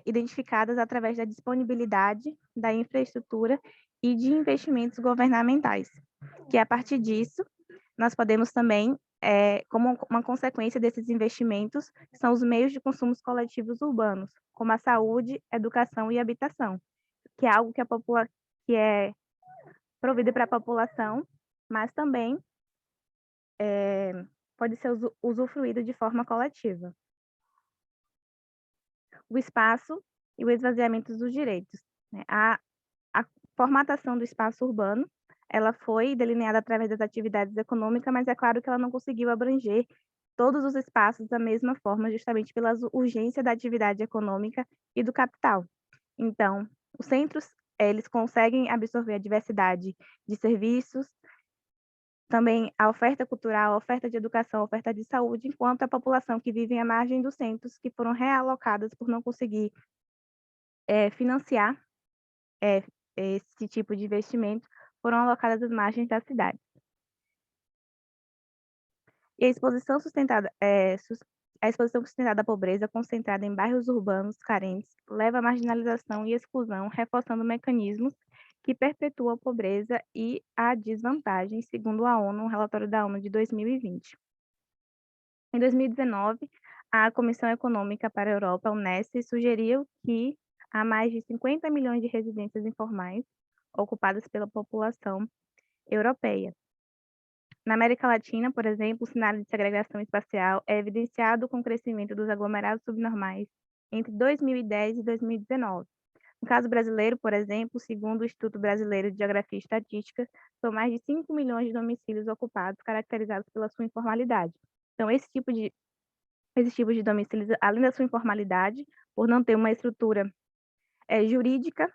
identificadas através da disponibilidade da infraestrutura e de investimentos governamentais, que a partir disso, nós podemos também, como uma consequência desses investimentos, são os meios de consumos coletivos urbanos, como a saúde, educação e habitação, que é algo que é provido para a população, mas também pode ser usufruído de forma coletiva. O espaço e o esvaziamento dos direitos. A formatação do espaço urbano, ela foi delineada através das atividades econômicas, mas é claro que ela não conseguiu abranger todos os espaços da mesma forma, justamente pela urgência da atividade econômica e do capital. Então, os centros, eles conseguem absorver a diversidade de serviços, também a oferta cultural, a oferta de educação, a oferta de saúde, enquanto a população que vive à margem dos centros, que foram realocadas por não conseguir financiar esse tipo de investimento, foram alocadas às margens da cidade. E a exposição sustentada à pobreza concentrada em bairros urbanos carentes leva à marginalização e exclusão, reforçando mecanismos que perpetuam a pobreza e a desvantagem, segundo a ONU, um relatório da ONU de 2020. Em 2019, a Comissão Econômica para a Europa, a Unesco, sugeriu que há mais de 50 milhões de residências informais ocupadas pela população europeia. Na América Latina, por exemplo, o cenário de segregação espacial é evidenciado com o crescimento dos aglomerados subnormais entre 2010 e 2019, No caso brasileiro, por exemplo, segundo o Instituto Brasileiro de Geografia e Estatística, são mais de 5 milhões de domicílios ocupados, caracterizados pela sua informalidade. Então, esses tipos de domicílios, além da sua informalidade, por não ter uma estrutura jurídica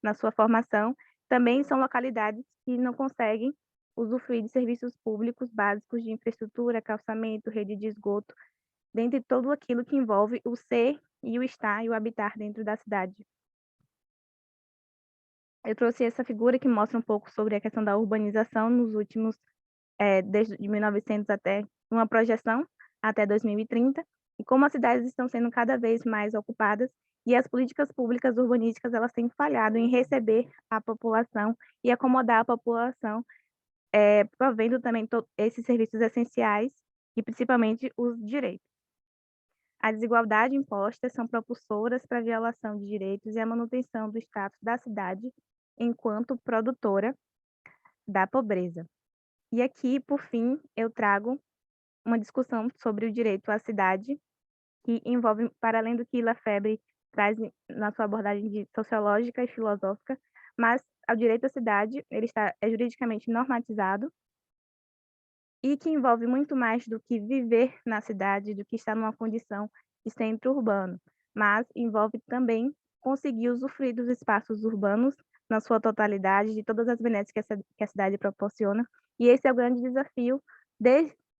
na sua formação, também são localidades que não conseguem usufruir de serviços públicos básicos de infraestrutura, calçamento, rede de esgoto, dentre tudo aquilo que envolve o ser e o estar e o habitar dentro da cidade. Eu trouxe essa figura que mostra um pouco sobre a questão da urbanização nos últimos, desde 1900 até uma projeção até 2030, e como as cidades estão sendo cada vez mais ocupadas e as políticas públicas urbanísticas elas têm falhado em receber a população e acomodar a população, provendo também esses serviços essenciais e principalmente os direitos. A desigualdade imposta são propulsoras para a violação de direitos e a manutenção do status da cidade enquanto produtora da pobreza. E aqui, por fim, eu trago uma discussão sobre o direito à cidade, que envolve, para além do que Lafebvre traz na sua abordagem sociológica e filosófica, mas o direito à cidade ele é juridicamente normatizado e que envolve muito mais do que viver na cidade, do que estar numa condição de centro urbano, mas envolve também conseguir usufruir dos espaços urbanos na sua totalidade, de todas as benesses que a cidade proporciona, e esse é o grande desafio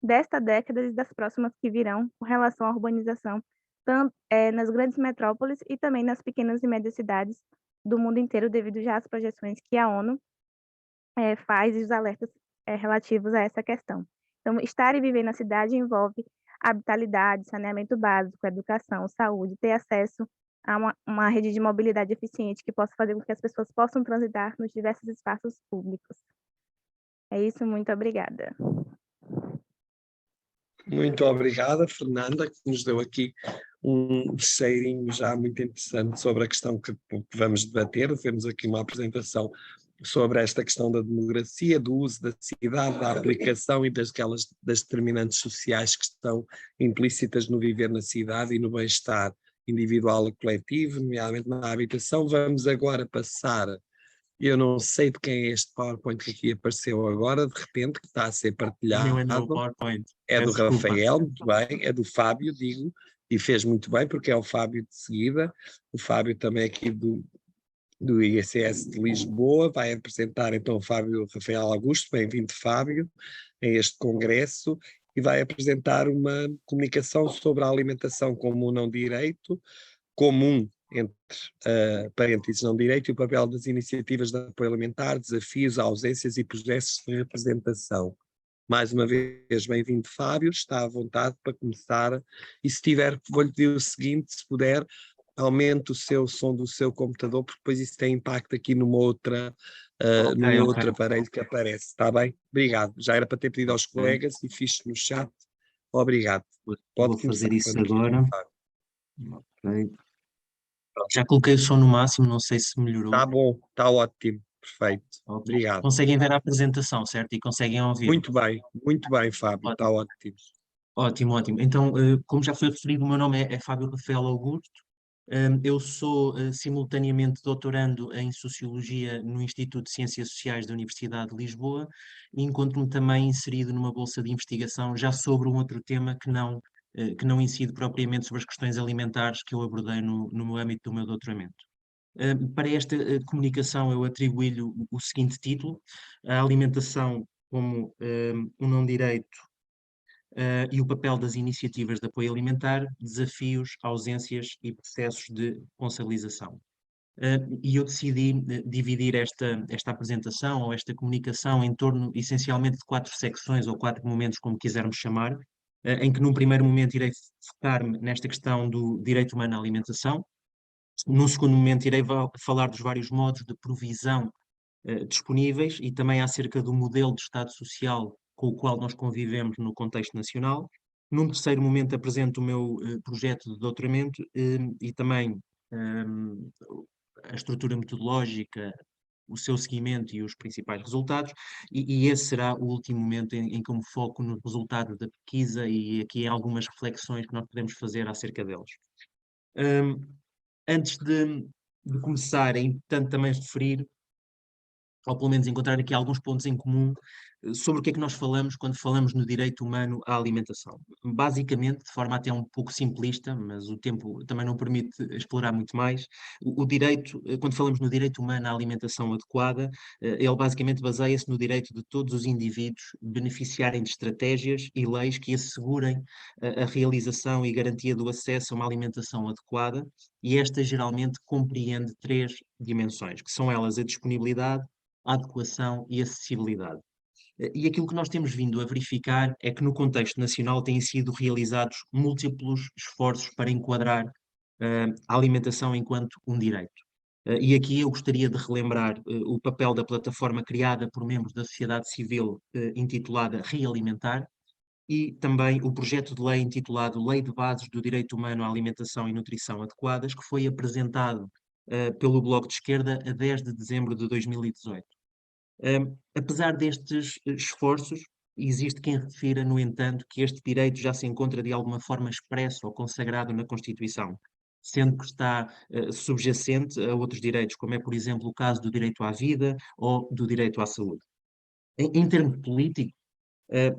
desta década e das próximas que virão com relação à urbanização, tanto nas grandes metrópoles e também nas pequenas e médias cidades do mundo inteiro, devido já às projeções que a ONU faz e os alertas relativos a essa questão. Então, estar e viver na cidade envolve habitabilidade, saneamento básico, educação, saúde, ter acesso a uma rede de mobilidade eficiente que possa fazer com que as pessoas possam transitar nos diversos espaços públicos. É isso, muito obrigada. Muito obrigada, Fernanda, que nos deu aqui um cheirinho já muito interessante sobre a questão que vamos debater. Temos aqui uma apresentação sobre esta questão da democracia, do uso da cidade, da aplicação e das determinantes sociais que estão implícitas no viver na cidade e no bem-estar individual e coletivo, nomeadamente na habitação. Vamos agora passar, eu não sei de quem é este PowerPoint que aqui apareceu agora, de repente, que está a ser partilhado. Não é no PowerPoint. É do Desculpa. Rafael, muito bem, é do Fábio, digo, e fez muito bem, porque é o Fábio de seguida, o Fábio também aqui do IECS de Lisboa, vai apresentar então o Fábio Rafael Augusto, bem-vindo Fábio, a este congresso, e vai apresentar uma comunicação sobre a alimentação como um não direito, comum entre parênteses não direito, e o papel das iniciativas de apoio alimentar, desafios, ausências e processos de representação. Mais uma vez, bem-vindo Fábio, está à vontade para começar, e se tiver, vou-lhe pedir o seguinte, se puder, aumente o som do seu computador, porque depois isso tem impacto aqui num outro aparelho que aparece, está bem? Obrigado, já era para ter pedido aos colegas e fiz no chat, obrigado. Vou fazer isso agora. Okay. Já coloquei o som no máximo, não sei se melhorou. Está bom, está ótimo, perfeito, Okay. obrigado. Conseguem ver a apresentação, certo? E conseguem ouvir? Muito bem Fábio, está ótimo. Ótimo, ótimo. Então, como já foi referido, o meu nome é Fábio Rafael Augusto. Eu sou simultaneamente doutorando em Sociologia no Instituto de Ciências Sociais da Universidade de Lisboa e encontro-me também inserido numa bolsa de investigação já sobre um outro tema que não incide propriamente sobre as questões alimentares que eu abordei no âmbito do meu doutoramento. Para esta comunicação eu atribuí-lhe o seguinte título: a alimentação como um não direito e o papel das iniciativas de apoio alimentar, desafios, ausências e processos de responsabilização. E eu decidi dividir esta apresentação ou esta comunicação em torno essencialmente de 4 secções ou 4 momentos, como quisermos chamar, em que num primeiro momento irei focar-me nesta questão do direito humano à alimentação. Num segundo momento irei falar dos vários modos de provisão disponíveis e também acerca do modelo de Estado social com o qual nós convivemos no contexto nacional. Num terceiro momento apresento o meu projeto de doutoramento e também a estrutura metodológica, o seu seguimento e os principais resultados, e esse será o último momento em que eu me foco no resultado da pesquisa e aqui em algumas reflexões que nós podemos fazer acerca deles. Antes de começar, é importante também referir, ou pelo menos encontrar aqui alguns pontos em comum sobre o que é que nós falamos quando falamos no direito humano à alimentação. Basicamente, de forma até um pouco simplista, mas o tempo também não permite explorar muito mais, o direito, quando falamos no direito humano à alimentação adequada, ele basicamente baseia-se no direito de todos os indivíduos beneficiarem de estratégias e leis que assegurem a realização e garantia do acesso a uma alimentação adequada, e esta geralmente compreende 3 dimensões, que são elas a disponibilidade, a adequação e a acessibilidade. E aquilo que nós temos vindo a verificar é que no contexto nacional têm sido realizados múltiplos esforços para enquadrar a alimentação enquanto um direito. E aqui eu gostaria de relembrar o papel da plataforma criada por membros da sociedade civil, intitulada Realimentar, e também o projeto de lei intitulado Lei de Bases do Direito Humano à Alimentação e Nutrição Adequadas, que foi apresentado pelo Bloco de Esquerda a 10 de dezembro de 2018. Apesar destes esforços, existe quem refira, no entanto, que este direito já se encontra de alguma forma expresso ou consagrado na Constituição, sendo que está subjacente a outros direitos, como é, por exemplo, o caso do direito à vida ou do direito à saúde. Em termos políticos,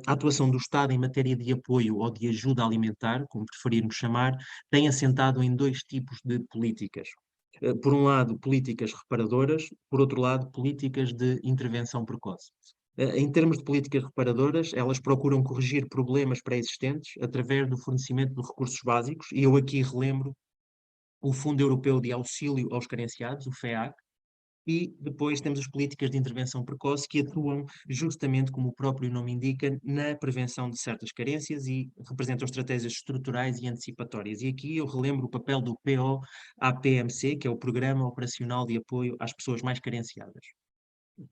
a atuação do Estado em matéria de apoio ou de ajuda alimentar, como preferirmos chamar, tem assentado em 2 tipos de políticas. Por um lado, políticas reparadoras, por outro lado, políticas de intervenção precoce. Em termos de políticas reparadoras, elas procuram corrigir problemas pré-existentes através do fornecimento de recursos básicos, e eu aqui relembro o Fundo Europeu de Auxílio aos Carenciados, o FEAC, e depois temos as políticas de intervenção precoce, que atuam justamente, como o próprio nome indica, na prevenção de certas carências e representam estratégias estruturais e antecipatórias. E aqui eu relembro o papel do PO-APMC, que é o Programa Operacional de Apoio às Pessoas Mais Carenciadas.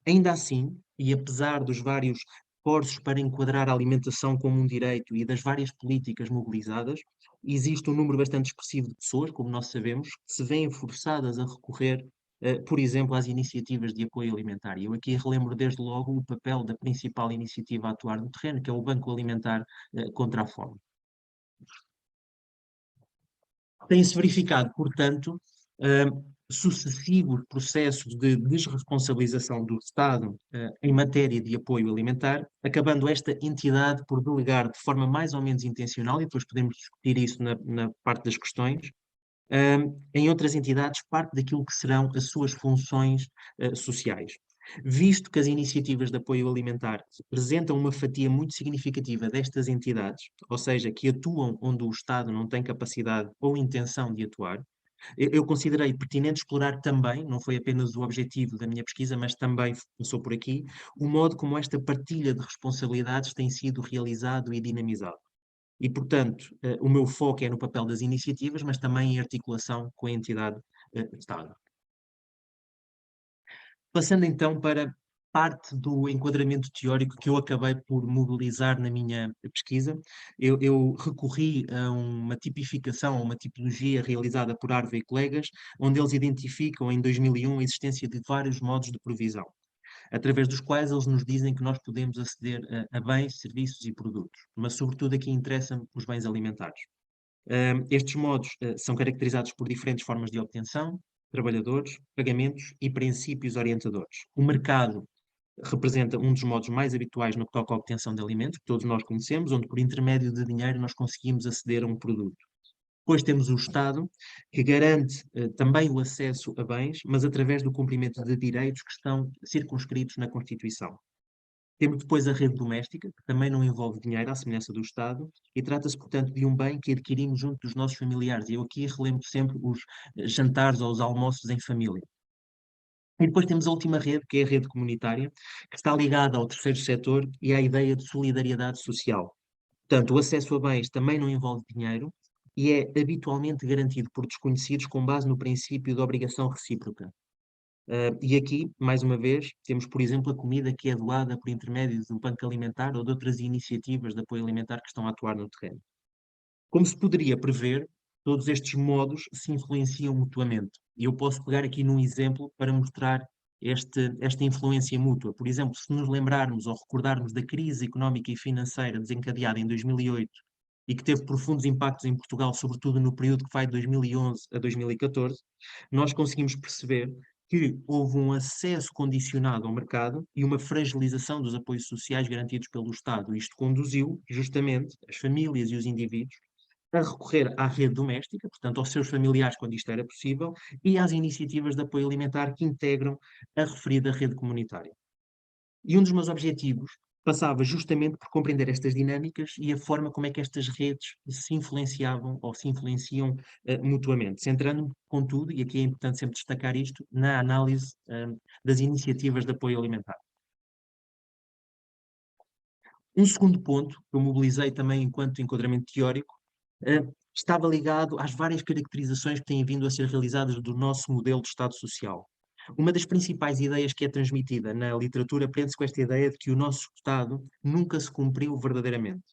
Ainda assim, e apesar dos vários esforços para enquadrar a alimentação como um direito e das várias políticas mobilizadas, existe um número bastante expressivo de pessoas, como nós sabemos, que se veem forçadas a recorrer, por exemplo, às iniciativas de apoio alimentar. E eu aqui relembro desde logo o papel da principal iniciativa a atuar no terreno, que é o Banco Alimentar contra a Fome. Tem-se verificado, portanto, sucessivos processos de desresponsabilização do Estado em matéria de apoio alimentar, acabando esta entidade por delegar de forma mais ou menos intencional, e depois podemos discutir isso na parte das questões, em outras entidades, parte daquilo que serão as suas funções sociais. Visto que as iniciativas de apoio alimentar representam uma fatia muito significativa destas entidades, ou seja, que atuam onde o Estado não tem capacidade ou intenção de atuar, eu considerei pertinente explorar também, não foi apenas o objetivo da minha pesquisa, mas também passou por aqui, o modo como esta partilha de responsabilidades tem sido realizado e dinamizado. E, portanto, o meu foco é no papel das iniciativas, mas também em articulação com a entidade Estado. Passando então para parte do enquadramento teórico que eu acabei por mobilizar na minha pesquisa, eu recorri a uma tipificação, a uma tipologia realizada por Harvey e colegas, onde eles identificam em 2001 a existência de vários modos de provisão, através dos quais eles nos dizem que nós podemos aceder a bens, serviços e produtos, mas sobretudo aqui interessam os bens alimentares. Estes modos são caracterizados por diferentes formas de obtenção, trabalhadores, pagamentos e princípios orientadores. O mercado representa um dos modos mais habituais no que toca à obtenção de alimentos, que todos nós conhecemos, onde por intermédio de dinheiro nós conseguimos aceder a um produto. Depois temos o Estado, que garante também o acesso a bens, mas através do cumprimento de direitos que estão circunscritos na Constituição. Temos depois a rede doméstica, que também não envolve dinheiro, à semelhança do Estado, e trata-se, portanto, de um bem que adquirimos junto dos nossos familiares. E eu aqui relembro sempre os jantares ou os almoços em família. E depois temos a última rede, que é a rede comunitária, que está ligada ao terceiro setor e à ideia de solidariedade social. Portanto, o acesso a bens também não envolve dinheiro e é habitualmente garantido por desconhecidos com base no princípio de obrigação recíproca. E aqui, mais uma vez, temos, por exemplo, a comida que é doada por intermédio do Banco Alimentar ou de outras iniciativas de apoio alimentar que estão a atuar no terreno. Como se poderia prever, todos estes modos se influenciam mutuamente. E eu posso pegar aqui num exemplo para mostrar esta influência mútua. Por exemplo, se nos lembrarmos ou recordarmos da crise económica e financeira desencadeada em 2008 e que teve profundos impactos em Portugal, sobretudo no período que vai de 2011 a 2014, nós conseguimos perceber que houve um acesso condicionado ao mercado e uma fragilização dos apoios sociais garantidos pelo Estado. Isto conduziu, justamente, as famílias e os indivíduos a recorrer à rede doméstica, portanto, aos seus familiares quando isto era possível, e às iniciativas de apoio alimentar que integram a referida rede comunitária. E um dos meus objetivos passava justamente por compreender estas dinâmicas e a forma como é que estas redes se influenciavam ou se influenciam mutuamente, centrando-me, contudo, e aqui é importante sempre destacar isto, na análise das iniciativas de apoio alimentar. Um segundo ponto, que eu mobilizei também enquanto enquadramento teórico, estava ligado às várias caracterizações que têm vindo a ser realizadas do nosso modelo de Estado Social. Uma das principais ideias que é transmitida na literatura prende-se com esta ideia de que o nosso Estado nunca se cumpriu verdadeiramente.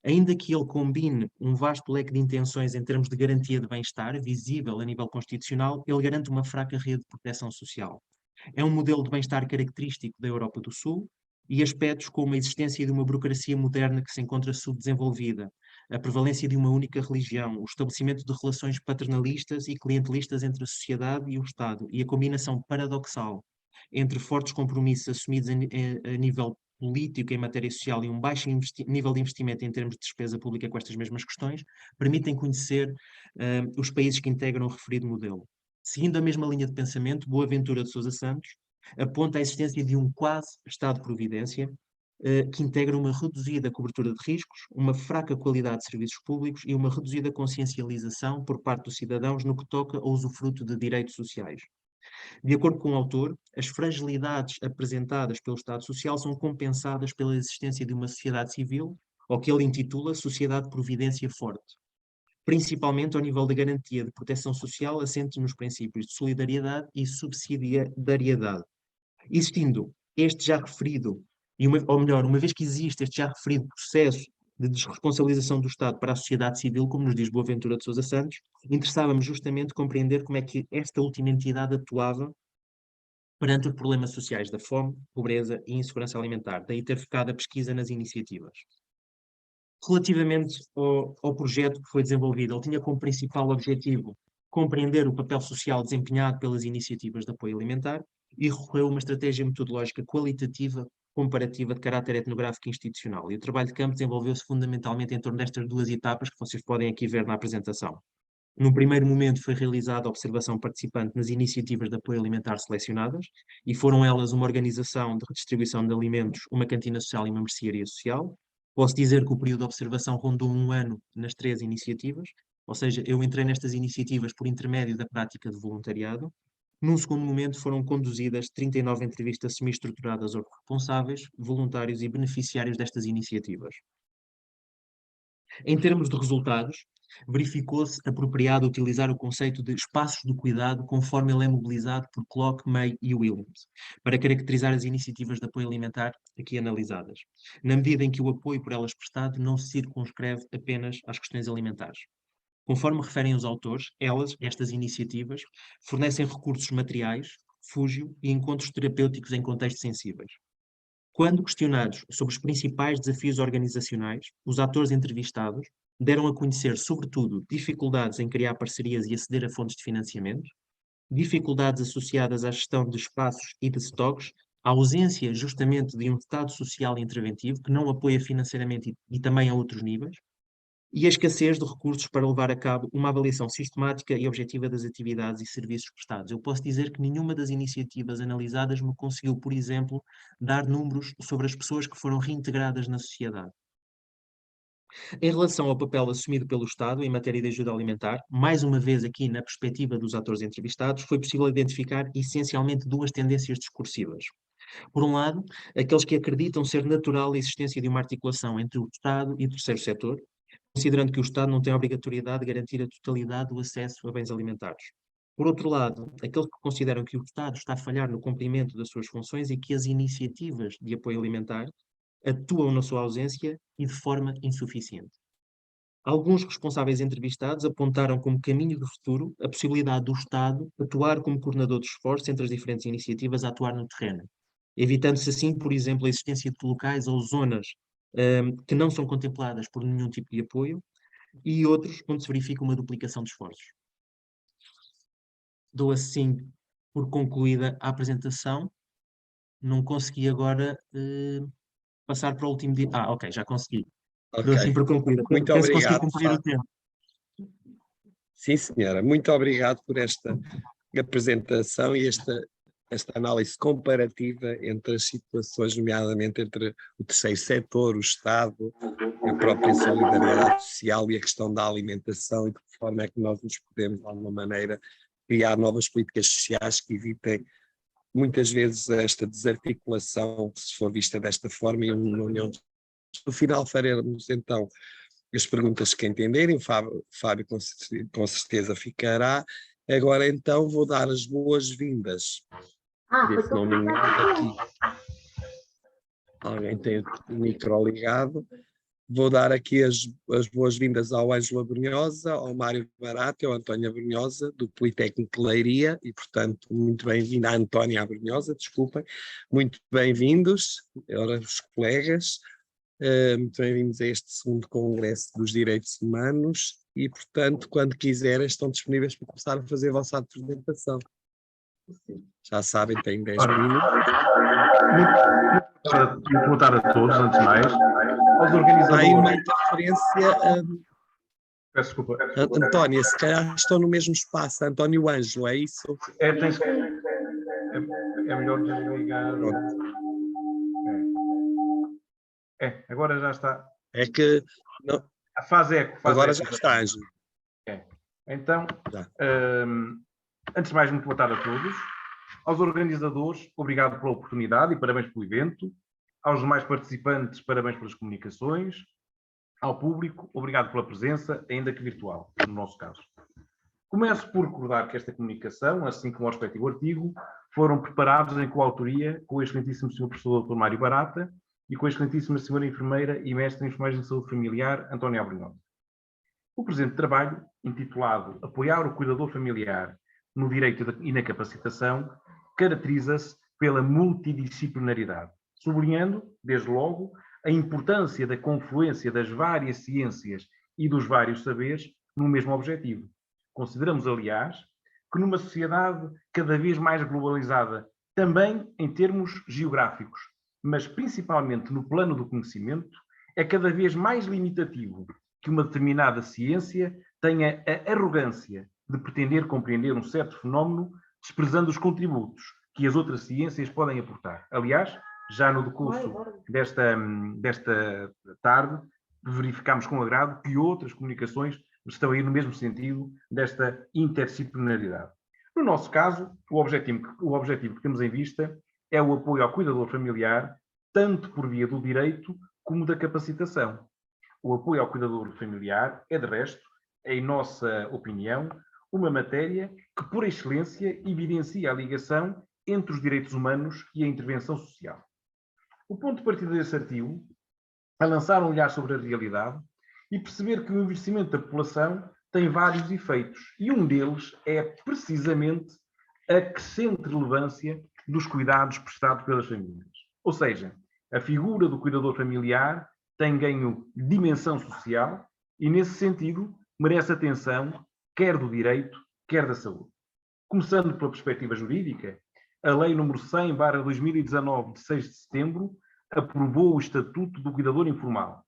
Ainda que ele combine um vasto leque de intenções em termos de garantia de bem-estar, visível a nível constitucional, ele garante uma fraca rede de proteção social. É um modelo de bem-estar característico da Europa do Sul e aspectos como a existência de uma burocracia moderna que se encontra subdesenvolvida, a prevalência de uma única religião, o estabelecimento de relações paternalistas e clientelistas entre a sociedade e o Estado, e a combinação paradoxal entre fortes compromissos assumidos a nível político em matéria social e um baixo nível de investimento em termos de despesa pública com estas mesmas questões, permitem conhecer os países que integram o referido modelo. Seguindo a mesma linha de pensamento, Boaventura de Sousa Santos aponta a existência de um quase Estado-providência que integra uma reduzida cobertura de riscos, uma fraca qualidade de serviços públicos e uma reduzida consciencialização por parte dos cidadãos no que toca ao usufruto de direitos sociais. De acordo com o autor, as fragilidades apresentadas pelo Estado Social são compensadas pela existência de uma sociedade civil, ou que ele intitula Sociedade de Providência Forte, principalmente ao nível da garantia de proteção social assente nos princípios de solidariedade e subsidiariedade. Existindo este já referido, ou melhor, uma vez que existe este já referido processo de desresponsabilização do Estado para a sociedade civil, como nos diz Boaventura de Sousa Santos, interessava-me justamente compreender como é que esta última entidade atuava perante os problemas sociais da fome, pobreza e insegurança alimentar. Daí ter focado a pesquisa nas iniciativas. Relativamente ao projeto que foi desenvolvido, ele tinha como principal objetivo compreender o papel social desempenhado pelas iniciativas de apoio alimentar e recorreu a uma estratégia metodológica qualitativa comparativa de caráter etnográfico e institucional. E o trabalho de campo desenvolveu-se fundamentalmente em torno destas duas etapas que vocês podem aqui ver na apresentação. Num primeiro momento foi realizada a observação participante nas iniciativas de apoio alimentar selecionadas e foram elas uma organização de redistribuição de alimentos, uma cantina social e uma mercearia social. Posso dizer que o período de observação rondou 1 ano nas 3 iniciativas, ou seja, eu entrei nestas iniciativas por intermédio da prática de voluntariado. Num segundo momento foram conduzidas 39 entrevistas semi-estruturadas aos responsáveis, voluntários e beneficiários destas iniciativas. Em termos de resultados, verificou-se apropriado utilizar o conceito de espaços do cuidado conforme ele é mobilizado por Clock, May e Williams, para caracterizar as iniciativas de apoio alimentar aqui analisadas, na medida em que o apoio por elas prestado não se circunscreve apenas às questões alimentares. Conforme referem os autores, estas iniciativas, fornecem recursos materiais, refúgio e encontros terapêuticos em contextos sensíveis. Quando questionados sobre os principais desafios organizacionais, os atores entrevistados deram a conhecer, sobretudo, dificuldades em criar parcerias e aceder a fontes de financiamento, dificuldades associadas à gestão de espaços e de estoques, a ausência justamente de um Estado social interventivo que não apoia financeiramente e também a outros níveis, e a escassez de recursos para levar a cabo uma avaliação sistemática e objetiva das atividades e serviços prestados. Eu posso dizer que nenhuma das iniciativas analisadas me conseguiu, por exemplo, dar números sobre as pessoas que foram reintegradas na sociedade. Em relação ao papel assumido pelo Estado em matéria de ajuda alimentar, mais uma vez aqui na perspectiva dos atores entrevistados, foi possível identificar essencialmente 2 tendências discursivas. Por um lado, aqueles que acreditam ser natural a existência de uma articulação entre o Estado e o terceiro setor, considerando que o Estado não tem a obrigatoriedade de garantir a totalidade do acesso a bens alimentares. Por outro lado, aqueles que consideram que o Estado está a falhar no cumprimento das suas funções e que as iniciativas de apoio alimentar atuam na sua ausência e de forma insuficiente. Alguns responsáveis entrevistados apontaram como caminho do futuro a possibilidade do Estado atuar como coordenador de esforços entre as diferentes iniciativas a atuar no terreno, evitando-se assim, por exemplo, a existência de locais ou zonas que não são contempladas por nenhum tipo de apoio, e outros onde se verifica uma duplicação de esforços. Dou assim por concluída a apresentação. Não consegui agora passar para o último dia. Ok, já consegui. Dou assim Ok, por concluída. muito Penso que consegui obrigado, cumprir o Fábio. tempo. Sim, senhora, muito obrigado por esta apresentação e esta análise comparativa entre as situações, nomeadamente entre o terceiro setor, o Estado, a própria solidariedade social e a questão da alimentação, e de que forma é que nós nos podemos, de alguma maneira, criar novas políticas sociais que evitem muitas vezes esta desarticulação, se for vista desta forma, e uma união. No final faremos então as perguntas que entenderem, o Fábio com certeza ficará. Agora então vou dar as boas-vindas. Ver se não me engano aqui. Alguém tem o micro ligado. Vou dar aqui as boas-vindas ao Ângelo Abrunhosa, ao Mário Barata e ao António Abrunhosa, do Politécnico de Leiria, e, portanto, muito bem-vinda a Antónia Abrunhosa, desculpem. Muito bem-vindos, os colegas. Muito bem-vindos a este segundo Congresso dos Direitos Humanos e, portanto, quando quiserem, estão disponíveis para começar a fazer a vossa apresentação. Já sabem, têm 10 minutos. Muito boa tarde a todos, antes de mais. Aos organizadores. Há aí uma interferência. Peço desculpa. Antónia, se calhar estão no mesmo espaço, António e o Ângelo, é isso? É melhor desligar. Agora já está. É que. Não, A fase eco. agora já está, Ângelo. Então, antes de mais, muito boa tarde a todos. Aos organizadores, obrigado pela oportunidade e parabéns pelo evento. Aos demais participantes, parabéns pelas comunicações. Ao público, obrigado pela presença, ainda que virtual, no nosso caso. Começo por recordar que esta comunicação, assim como o respectivo artigo, foram preparados em coautoria com o excelentíssimo Sr. Professor Dr. Mário Barata e com a excelentíssima Sra. Enfermeira e Mestre em Enfermagem de Saúde Familiar, Antónia Abrunhosa. O presente trabalho, intitulado Apoiar o Cuidador Familiar no Direito e na Capacitação, caracteriza-se pela multidisciplinaridade, sublinhando, desde logo, a importância da confluência das várias ciências e dos vários saberes no mesmo objetivo. Consideramos, aliás, que numa sociedade cada vez mais globalizada, também em termos geográficos, mas principalmente no plano do conhecimento, é cada vez mais limitativo que uma determinada ciência tenha a arrogância de pretender compreender um certo fenómeno, desprezando os contributos que as outras ciências podem aportar. Aliás, já no decurso desta tarde, verificámos com agrado que outras comunicações estão aí no mesmo sentido desta interdisciplinaridade. No nosso caso, o objetivo que temos em vista é o apoio ao cuidador familiar, tanto por via do direito como da capacitação. O apoio ao cuidador familiar é, de resto, em nossa opinião, uma matéria que, por excelência, evidencia a ligação entre os direitos humanos e a intervenção social. O ponto de partida desse artigo é lançar um olhar sobre a realidade e perceber que o envelhecimento da população tem vários efeitos, e um deles é precisamente a crescente relevância dos cuidados prestados pelas famílias. Ou seja, a figura do cuidador familiar tem ganho dimensão social e, nesse sentido, merece atenção, quer do direito, quer da saúde. Começando pela perspectiva jurídica, a Lei nº 100/2019, de 6 de setembro, aprovou o Estatuto do Cuidador Informal,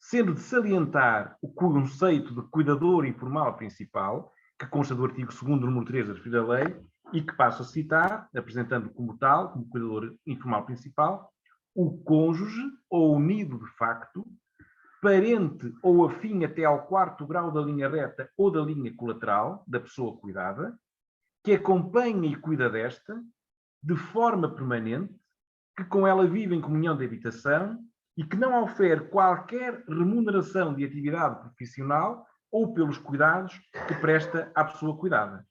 sendo de salientar o conceito de cuidador informal principal, que consta do artigo 2º, número 3 da referida lei, e que passo a citar, apresentando como tal, como cuidador informal principal, o cônjuge ou unido de facto, parente ou afim até ao 4º grau da linha reta ou da linha colateral da pessoa cuidada, que acompanha e cuida desta, de forma permanente, que com ela vive em comunhão de habitação e que não ofere qualquer remuneração de atividade profissional ou pelos cuidados que presta à pessoa cuidada.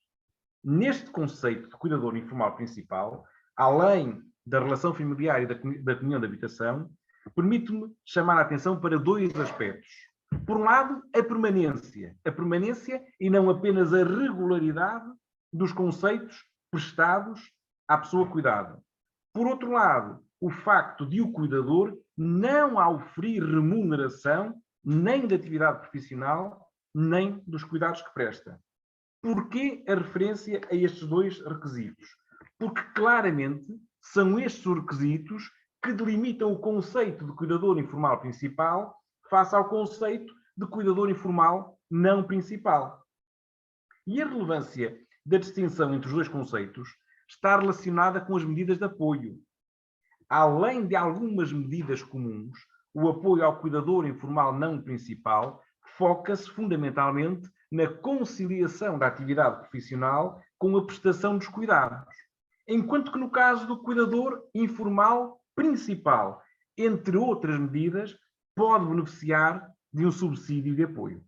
Neste conceito de cuidador informal principal, além da relação familiar e da comunhão de habitação, permite-me chamar a atenção para dois aspectos. Por um lado, a permanência e não apenas a regularidade dos conceitos prestados à pessoa cuidada. Por outro lado, o facto de o cuidador não oferir remuneração nem da atividade profissional, nem dos cuidados que presta. Porquê a referência a estes dois requisitos? Porque claramente são estes os requisitos que delimitam o conceito de cuidador informal principal face ao conceito de cuidador informal não principal. E a relevância da distinção entre os dois conceitos está relacionada com as medidas de apoio. Além de algumas medidas comuns, o apoio ao cuidador informal não principal foca-se fundamentalmente na conciliação da atividade profissional com a prestação dos cuidados, enquanto que no caso do cuidador informal principal, entre outras medidas, pode beneficiar de um subsídio de apoio.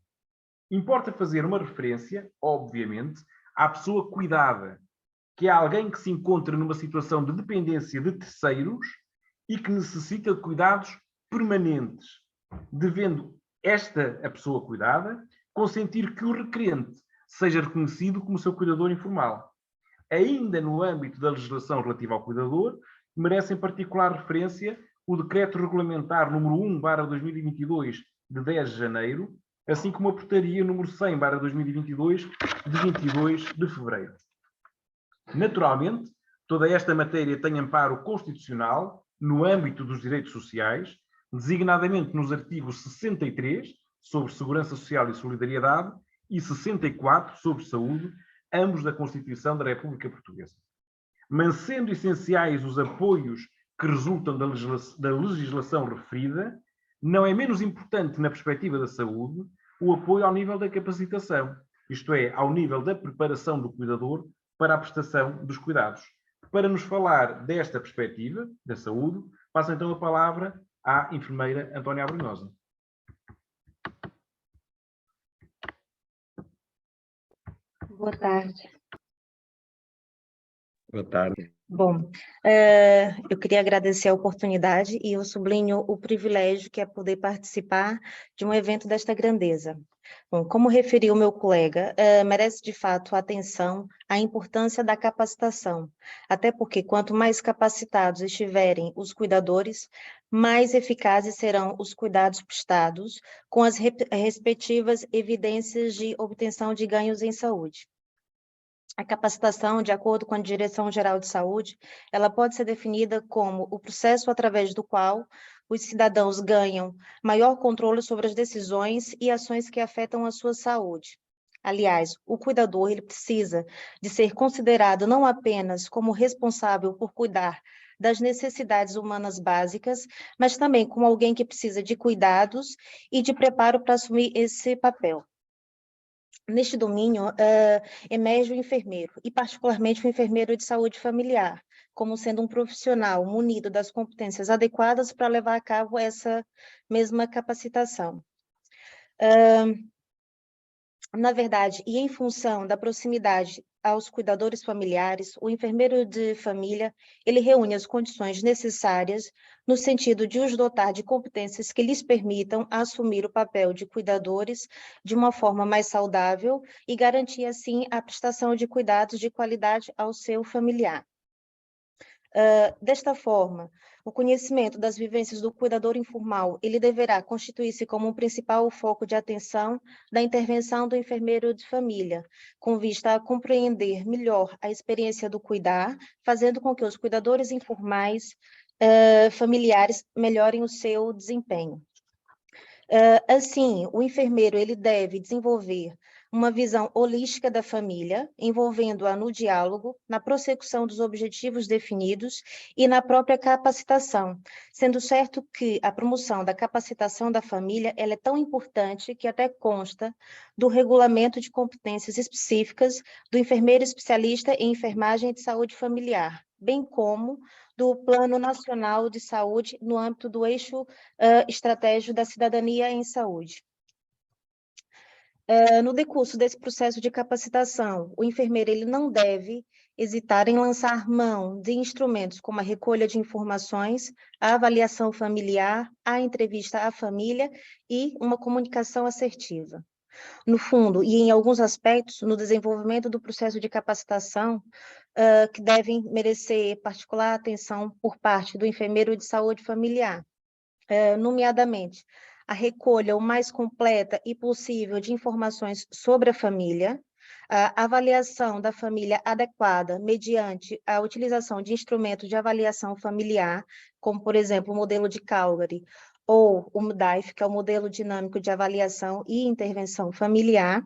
Importa fazer uma referência, obviamente, à pessoa cuidada, que é alguém que se encontra numa situação de dependência de terceiros e que necessita de cuidados permanentes, devendo a pessoa cuidada, consentir que o requerente seja reconhecido como seu cuidador informal. Ainda no âmbito da legislação relativa ao cuidador, merece em particular referência o Decreto Regulamentar número 1/2022, de 10 de janeiro, assim como a Portaria número 100/2022, de 22 de fevereiro. Naturalmente, toda esta matéria tem amparo constitucional no âmbito dos direitos sociais, designadamente nos artigos 63, sobre Segurança Social e Solidariedade, e 64, sobre Saúde, ambos da Constituição da República Portuguesa. Mas sendo essenciais os apoios que resultam da legislação referida, não é menos importante, na perspectiva da saúde, o apoio ao nível da capacitação, isto é, ao nível da preparação do cuidador para a prestação dos cuidados. Para nos falar desta perspectiva da saúde, passo então a palavra à enfermeira Antónia Abrunhosa. Boa tarde. Boa tarde. Bom, eu queria agradecer a oportunidade e eu sublinho o privilégio que é poder participar de um evento desta grandeza. Bom, como referiu o meu colega, merece de fato atenção a importância da capacitação, até porque quanto mais capacitados estiverem os cuidadores, mais eficazes serão os cuidados prestados, com as respectivas evidências de obtenção de ganhos em saúde. A capacitação, de acordo com a Direção-Geral de Saúde, ela pode ser definida como o processo através do qual os cidadãos ganham maior controle sobre as decisões e ações que afetam a sua saúde. Aliás, o cuidador ele precisa de ser considerado não apenas como responsável por cuidar das necessidades humanas básicas, mas também como alguém que precisa de cuidados e de preparo para assumir esse papel. Neste domínio, emerge o enfermeiro, e particularmente o enfermeiro de saúde familiar, como sendo um profissional munido das competências adequadas para levar a cabo essa mesma capacitação. Na verdade, e em função da proximidade aos cuidadores familiares, o enfermeiro de família, ele reúne as condições necessárias no sentido de os dotar de competências que lhes permitam assumir o papel de cuidadores de uma forma mais saudável e garantir, assim, a prestação de cuidados de qualidade ao seu familiar. Desta forma, o conhecimento das vivências do cuidador informal, ele deverá constituir-se como um principal foco de atenção da intervenção do enfermeiro de família, com vista a compreender melhor a experiência do cuidar, fazendo com que os cuidadores informais familiares melhorem o seu desempenho. Assim, o enfermeiro ele deve desenvolver uma visão holística da família, envolvendo-a no diálogo, na prossecução dos objetivos definidos e na própria capacitação, sendo certo que a promoção da capacitação da família ela é tão importante que até consta do regulamento de competências específicas do enfermeiro especialista em enfermagem de saúde familiar, bem como do Plano Nacional de Saúde no âmbito do eixo estratégico da cidadania em saúde. No decurso desse processo de capacitação, o enfermeiro ele não deve hesitar em lançar mão de instrumentos como a recolha de informações, a avaliação familiar, a entrevista à família e uma comunicação assertiva. No fundo, e em alguns aspectos, no desenvolvimento do processo de capacitação, que devem merecer particular atenção por parte do enfermeiro de saúde familiar, nomeadamente a recolha o mais completa e possível de informações sobre a família, a avaliação da família adequada mediante a utilização de instrumentos de avaliação familiar, como, por exemplo, o modelo de Calgary ou o MDIFE, que é o modelo dinâmico de avaliação e intervenção familiar.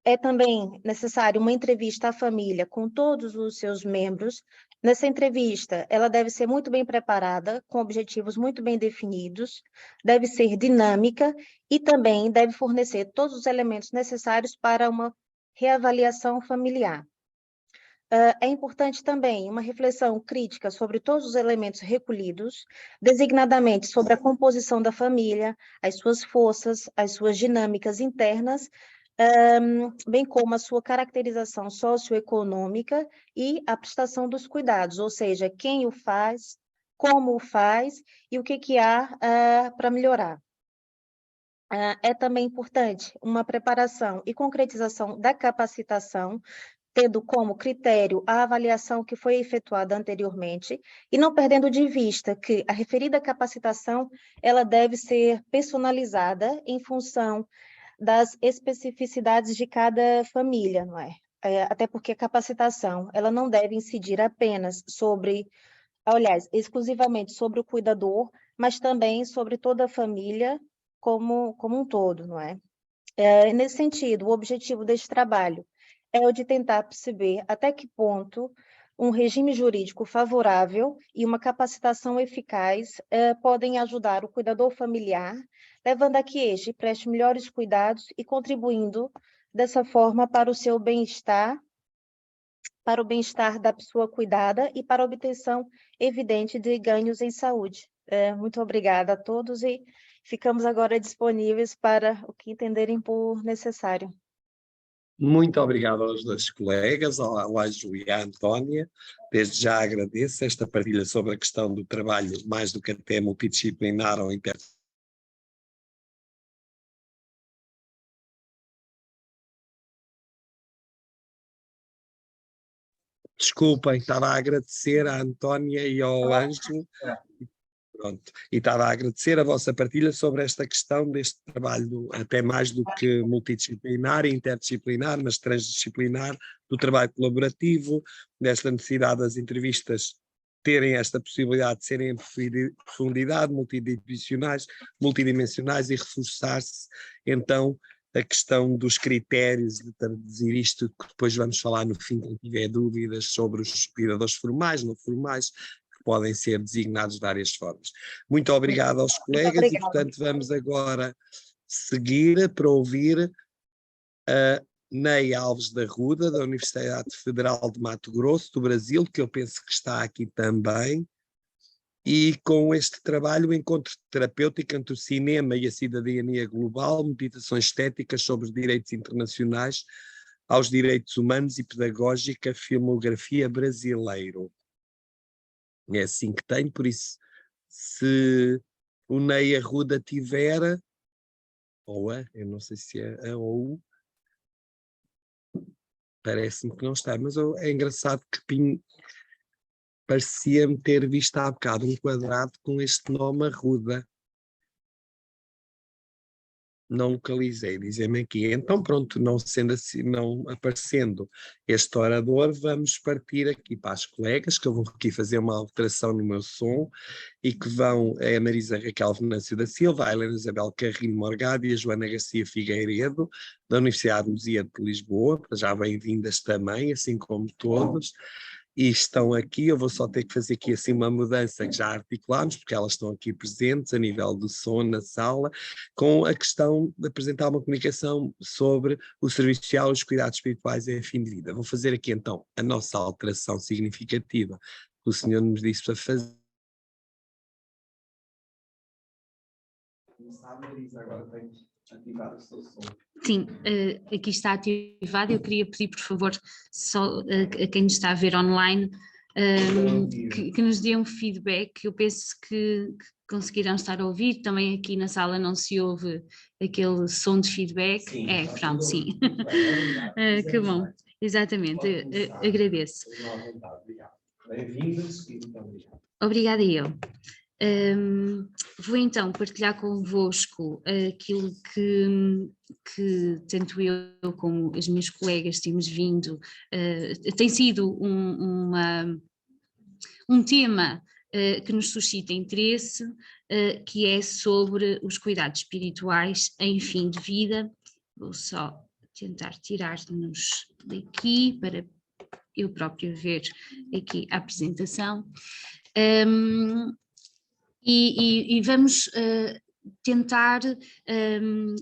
É também necessário uma entrevista à família com todos os seus membros. Nessa entrevista, ela deve ser muito bem preparada, com objetivos muito bem definidos, deve ser dinâmica e também deve fornecer todos os elementos necessários para uma reavaliação familiar. É importante também uma reflexão crítica sobre todos os elementos recolhidos, designadamente sobre a composição da família, as suas forças, as suas dinâmicas internas, bem como a sua caracterização socioeconômica e a prestação dos cuidados, ou seja, quem o faz, como o faz e o que há para melhorar. É também importante uma preparação e concretização da capacitação, tendo como critério a avaliação que foi efetuada anteriormente e não perdendo de vista que a referida capacitação ela deve ser personalizada em função das especificidades de cada família, não é? Até porque a capacitação, ela não deve incidir apenas sobre, aliás, exclusivamente sobre o cuidador, mas também sobre toda a família como um todo, não é? Nesse sentido, o objetivo deste trabalho é o de tentar perceber até que ponto um regime jurídico favorável e uma capacitação eficaz podem ajudar o cuidador familiar, levando a que este preste melhores cuidados e contribuindo dessa forma para o seu bem-estar, para o bem-estar da pessoa cuidada e para a obtenção evidente de ganhos em saúde. Muito obrigada a todos e ficamos agora disponíveis para o que entenderem por necessário. Muito obrigado aos dois colegas, ao Ângelo e à Antónia. Desde já agradeço esta partilha sobre a questão do trabalho mais do que até multidisciplinar ou interdisciplinar. Desculpem, estava a agradecer à Antónia e ao Ângelo. Pronto. E estava a agradecer a vossa partilha sobre esta questão deste trabalho, até mais do que multidisciplinar e interdisciplinar, mas transdisciplinar, do trabalho colaborativo, desta necessidade das entrevistas terem esta possibilidade de serem em profundidade, multidimensionais e reforçar-se, então, a questão dos critérios de traduzir isto, que depois vamos falar no fim, quem tiver dúvidas sobre os cuidadores formais, não formais, podem ser designados de várias formas. Muito obrigado aos colegas e, portanto, vamos agora seguir para ouvir a Ney Alves da Ruda, da Universidade Federal de Mato Grosso, do Brasil, que eu penso que está aqui também, e com este trabalho, o encontro terapêutico entre o cinema e a cidadania global, meditações estéticas sobre os direitos internacionais aos direitos humanos e pedagógica filmografia brasileiro. É assim que tenho, por isso, se o Ney Arruda tiver, ou eu não sei se é a ou parece-me que não está, mas é engraçado que parecia-me ter visto há bocado um quadrado com este nome Arruda. Não localizei, dizem-me aqui. Então pronto, não sendo assim, não aparecendo este orador, vamos partir aqui para as colegas, que eu vou aqui fazer uma alteração no meu som, e que vão a Marisa Raquel Venâncio da Silva, a Helena Isabel Carrinho Morgado e a Joana Garcia Figueiredo, da Universidade Lusia de Lisboa, já bem-vindas também, assim como todos. E estão aqui, eu vou só ter que fazer aqui assim uma mudança que já articulamos, porque elas estão aqui presentes a nível do som na sala, com a questão de apresentar uma comunicação sobre o serviço social, os cuidados espirituais e a fim de vida. Vou fazer aqui então a nossa alteração significativa que o senhor nos disse para fazer. Agora tem ativar o seu som. Sim, aqui está ativado. Eu queria pedir, por favor, só a quem nos está a ver online, que nos dê um feedback. Eu penso que conseguirão estar a ouvir. Também aqui na sala não se ouve aquele som de feedback. Sim, pronto, sim. Que bom. Exatamente, agradeço. Bem-vindos e muito obrigado. Obrigada eu. Vou então partilhar convosco aquilo que tanto eu como as minhas colegas temos vindo, tem sido um tema que nos suscita interesse, que é sobre os cuidados espirituais em fim de vida. Vou só tentar tirar-nos daqui para eu próprio ver aqui a apresentação. E vamos tentar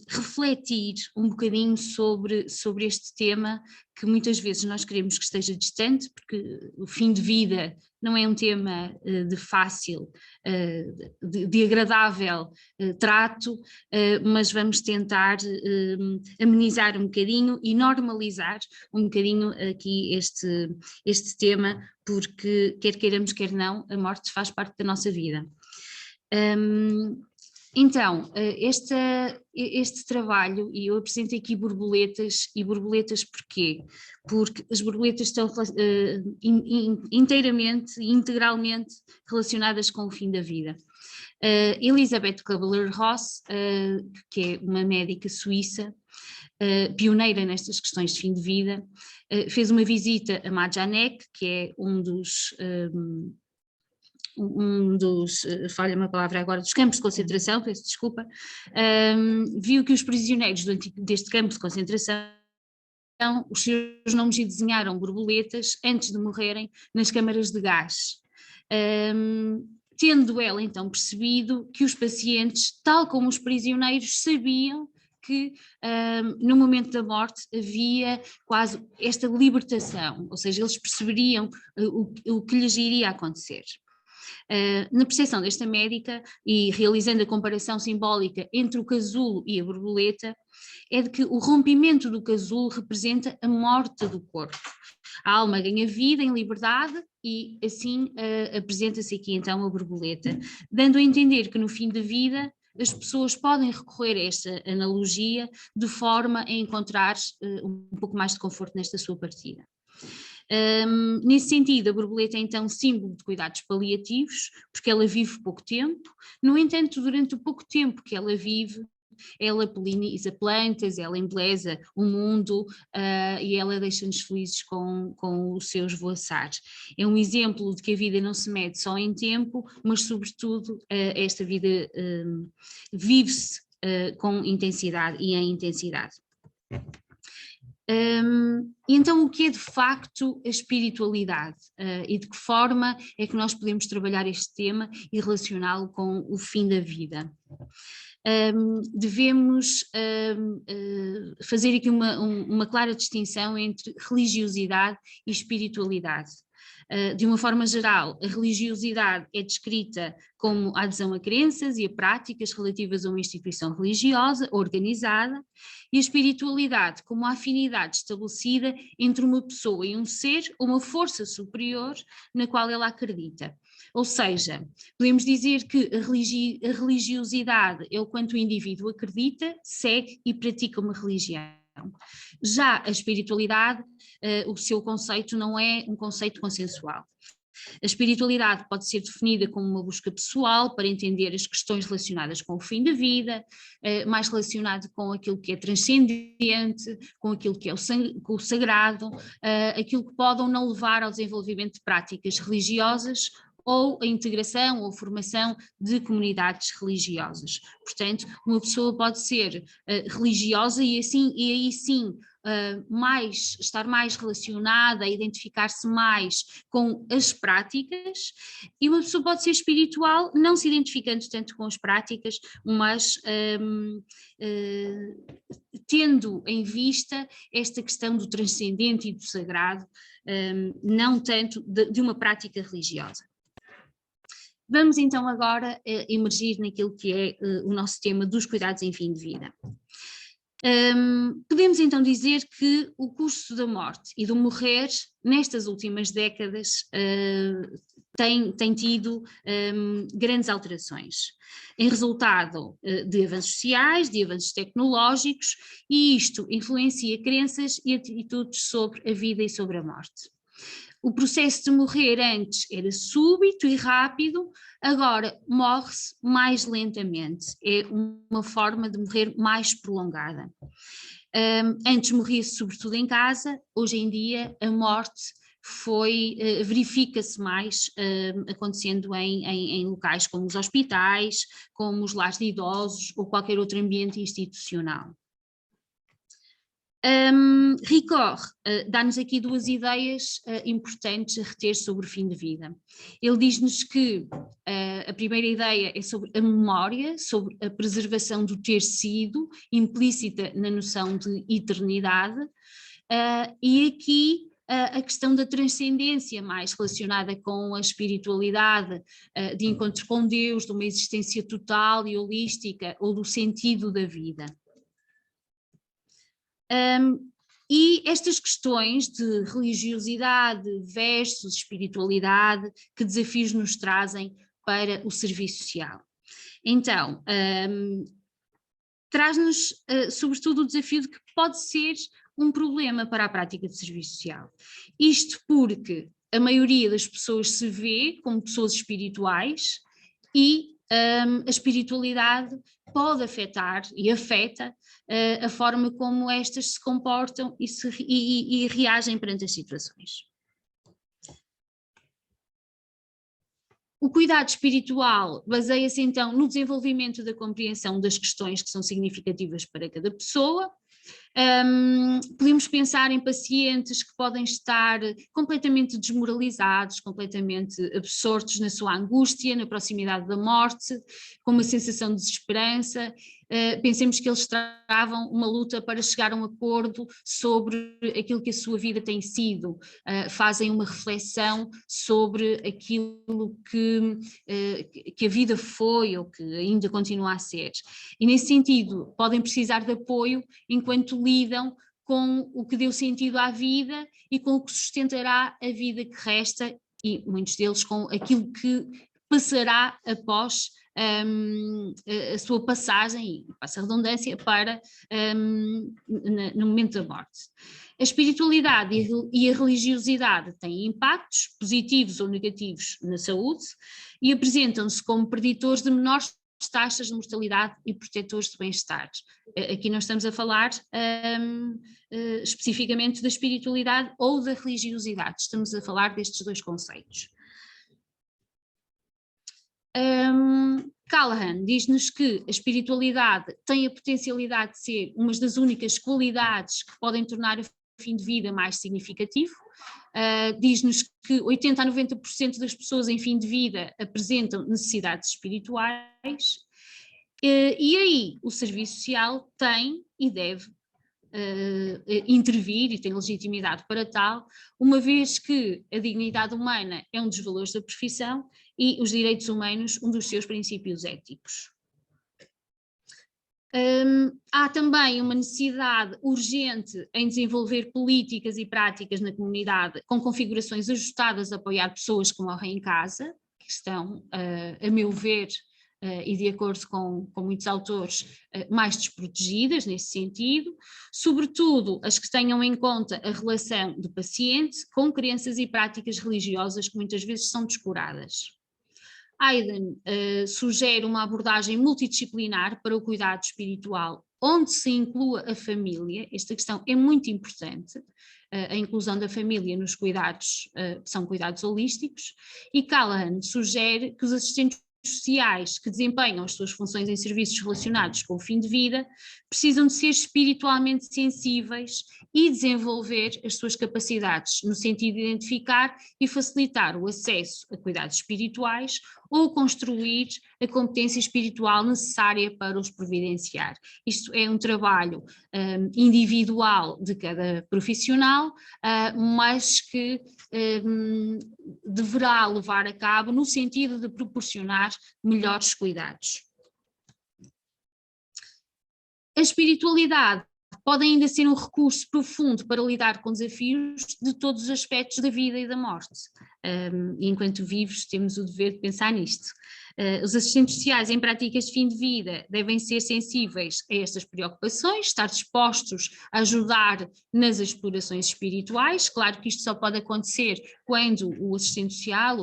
refletir um bocadinho sobre este tema, que muitas vezes nós queremos que esteja distante, porque o fim de vida não é um tema de fácil, de agradável trato, mas vamos tentar amenizar um bocadinho e normalizar um bocadinho aqui este tema, porque quer queiramos, quer não, a morte faz parte da nossa vida. Então, este trabalho, e eu apresento aqui borboletas, e borboletas porquê? Porque as borboletas estão inteiramente e integralmente relacionadas com o fim da vida. Elizabeth Kubler-Ross, que é uma médica suíça, pioneira nestas questões de fim de vida, fez uma visita a Majdanek, que é um dos falha-me a palavra agora, dos campos de concentração, peço desculpa, viu que os prisioneiros deste campo de concentração, os seus nomes e desenharam borboletas antes de morrerem nas câmaras de gás. Tendo ela então percebido que os pacientes, tal como os prisioneiros, sabiam que no momento da morte havia quase esta libertação, ou seja, eles perceberiam o que lhes iria acontecer. Na percepção desta médica, e realizando a comparação simbólica entre o casulo e a borboleta, é de que o rompimento do casulo representa a morte do corpo. A alma ganha vida em liberdade e assim apresenta-se aqui então a borboleta, dando a entender que no fim da vida as pessoas podem recorrer a esta analogia de forma a encontrar um pouco mais de conforto nesta sua partida. Nesse sentido, a borboleta é então símbolo de cuidados paliativos, porque ela vive pouco tempo. No entanto, durante o pouco tempo que ela vive, ela poliniza plantas, ela embeleza o mundo e ela deixa-nos felizes com os seus voaçares. É um exemplo de que a vida não se mede só em tempo, mas sobretudo esta vida vive-se com intensidade e em intensidade. E então o que é de facto a espiritualidade e de que forma é que nós podemos trabalhar este tema e relacioná-lo com o fim da vida? Devemos fazer aqui uma clara distinção entre religiosidade e espiritualidade. De uma forma geral, a religiosidade é descrita como a adesão a crenças e a práticas relativas a uma instituição religiosa organizada, e a espiritualidade como a afinidade estabelecida entre uma pessoa e um ser, uma força superior na qual ela acredita. Ou seja, podemos dizer que a religiosidade é o quanto o indivíduo acredita, segue e pratica uma religião. Já a espiritualidade, o seu conceito não é um conceito consensual. A espiritualidade pode ser definida como uma busca pessoal para entender as questões relacionadas com o fim da vida, mais relacionado com aquilo que é transcendente, com aquilo que é o sagrado, aquilo que pode ou não levar ao desenvolvimento de práticas religiosas ou a integração ou formação de comunidades religiosas. Portanto, uma pessoa pode ser religiosa e aí sim estar mais relacionada, identificar-se mais com as práticas, e uma pessoa pode ser espiritual, não se identificando tanto com as práticas, mas tendo em vista esta questão do transcendente e do sagrado, não tanto de uma prática religiosa. Vamos então agora emergir naquilo que é o nosso tema dos cuidados em fim de vida. Podemos então dizer que o curso da morte e do morrer nestas últimas décadas tem tido grandes alterações, em resultado de avanços sociais, de avanços tecnológicos, e isto influencia crenças e atitudes sobre a vida e sobre a morte. O processo de morrer antes era súbito e rápido, agora morre-se mais lentamente, é uma forma de morrer mais prolongada. Antes morria-se sobretudo em casa, hoje em dia a morte verifica-se mais acontecendo em locais como os hospitais, como os lares de idosos ou qualquer outro ambiente institucional. Ricoeur dá-nos aqui duas ideias importantes a reter sobre o fim de vida. Ele diz-nos que a primeira ideia é sobre a memória, sobre a preservação do ter sido, implícita na noção de eternidade, e aqui a questão da transcendência, mais relacionada com a espiritualidade, de encontro com Deus, de uma existência total e holística, ou do sentido da vida. E estas questões de religiosidade versus espiritualidade, que desafios nos trazem para o serviço social? Então, traz-nos sobretudo o desafio de que pode ser um problema para a prática de serviço social. Isto porque a maioria das pessoas se vê como pessoas espirituais e a espiritualidade pode afetar e afeta a forma como estas se comportam e reagem perante as situações. O cuidado espiritual baseia-se então no desenvolvimento da compreensão das questões que são significativas para cada pessoa. Podemos pensar em pacientes que podem estar completamente desmoralizados, completamente absortos na sua angústia, na proximidade da morte, com uma sensação de desesperança. Pensemos que eles travam uma luta para chegar a um acordo sobre aquilo que a sua vida tem sido, fazem uma reflexão sobre aquilo que a vida foi ou que ainda continua a ser. E nesse sentido podem precisar de apoio enquanto lidam com o que deu sentido à vida e com o que sustentará a vida que resta, e muitos deles com aquilo que passará após a sua passagem, e passa a redundância, para no momento da morte. A espiritualidade e a religiosidade têm impactos positivos ou negativos na saúde e apresentam-se como preditores de menores taxas de mortalidade e protetores de bem-estar. Aqui não estamos a falar especificamente da espiritualidade ou da religiosidade, estamos a falar destes dois conceitos. Callahan diz-nos que a espiritualidade tem a potencialidade de ser uma das únicas qualidades que podem tornar o fim de vida mais significativo. Diz-nos que 80% a 90% das pessoas em fim de vida apresentam necessidades espirituais, e aí o serviço social tem e deve intervir, e tem legitimidade para tal, uma vez que a dignidade humana é um dos valores da profissão e os direitos humanos um dos seus princípios éticos. Há também uma necessidade urgente em desenvolver políticas e práticas na comunidade com configurações ajustadas a apoiar pessoas que morrem em casa, que estão, a meu ver, e de acordo com muitos autores, mais desprotegidas nesse sentido, sobretudo as que tenham em conta a relação do paciente com crenças e práticas religiosas que muitas vezes são descuradas. Hayden sugere uma abordagem multidisciplinar para o cuidado espiritual, onde se inclua a família. Esta questão é muito importante, a inclusão da família nos cuidados, são cuidados holísticos, e Callahan sugere que os assistentes sociais que desempenham as suas funções em serviços relacionados com o fim de vida precisam de ser espiritualmente sensíveis e desenvolver as suas capacidades no sentido de identificar e facilitar o acesso a cuidados espirituais ou construir a competência espiritual necessária para os providenciar. Isto é um trabalho individual de cada profissional, mas que deverá levar a cabo no sentido de proporcionar melhores cuidados. A espiritualidade pode ainda ser um recurso profundo para lidar com desafios de todos os aspectos da vida e da morte. E enquanto vivos temos o dever de pensar nisto. Os assistentes sociais em práticas de fim de vida devem ser sensíveis a estas preocupações, estar dispostos a ajudar nas explorações espirituais. Claro que isto só pode acontecer quando o assistente social,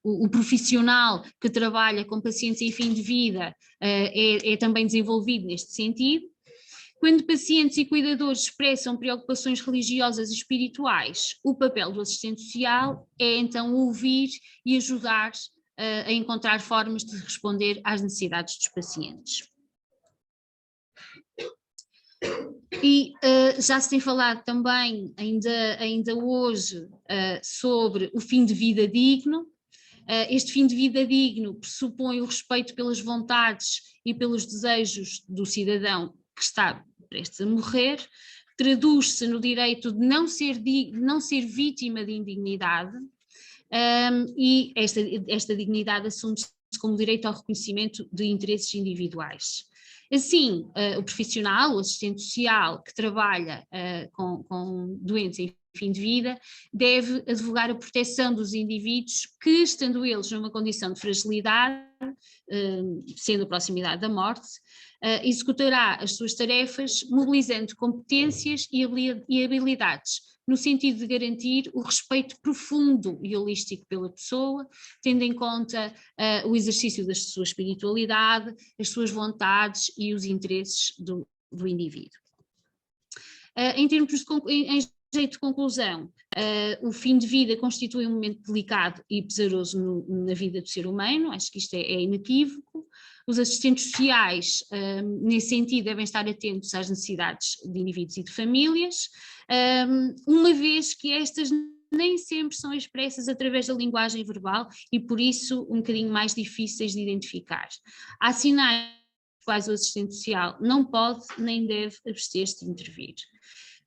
o profissional que trabalha com pacientes em fim de vida é também desenvolvido neste sentido. Quando pacientes e cuidadores expressam preocupações religiosas e espirituais, o papel do assistente social é então ouvir e ajudar a encontrar formas de responder às necessidades dos pacientes. E já se tem falado também, ainda hoje, sobre o fim de vida digno. Este fim de vida digno pressupõe o respeito pelas vontades e pelos desejos do cidadão que está prestes a morrer, traduz-se no direito de não ser vítima de indignidade, e esta dignidade assume-se como direito ao reconhecimento de interesses individuais. Assim, o profissional, o assistente social que trabalha com doentes em fim de vida, deve advogar a proteção dos indivíduos que, estando eles numa condição de fragilidade, sendo a proximidade da morte, executará as suas tarefas mobilizando competências e habilidades, no sentido de garantir o respeito profundo e holístico pela pessoa, tendo em conta o exercício da sua espiritualidade, as suas vontades e os interesses do indivíduo. Em jeito de conclusão, o fim de vida constitui um momento delicado e pesaroso na vida do ser humano, acho que isto é inequívoco. Os assistentes sociais, nesse sentido, devem estar atentos às necessidades de indivíduos e de famílias, uma vez que estas nem sempre são expressas através da linguagem verbal e, por isso, um bocadinho mais difíceis de identificar. Há sinais nos quais o assistente social não pode nem deve abster-se de intervir.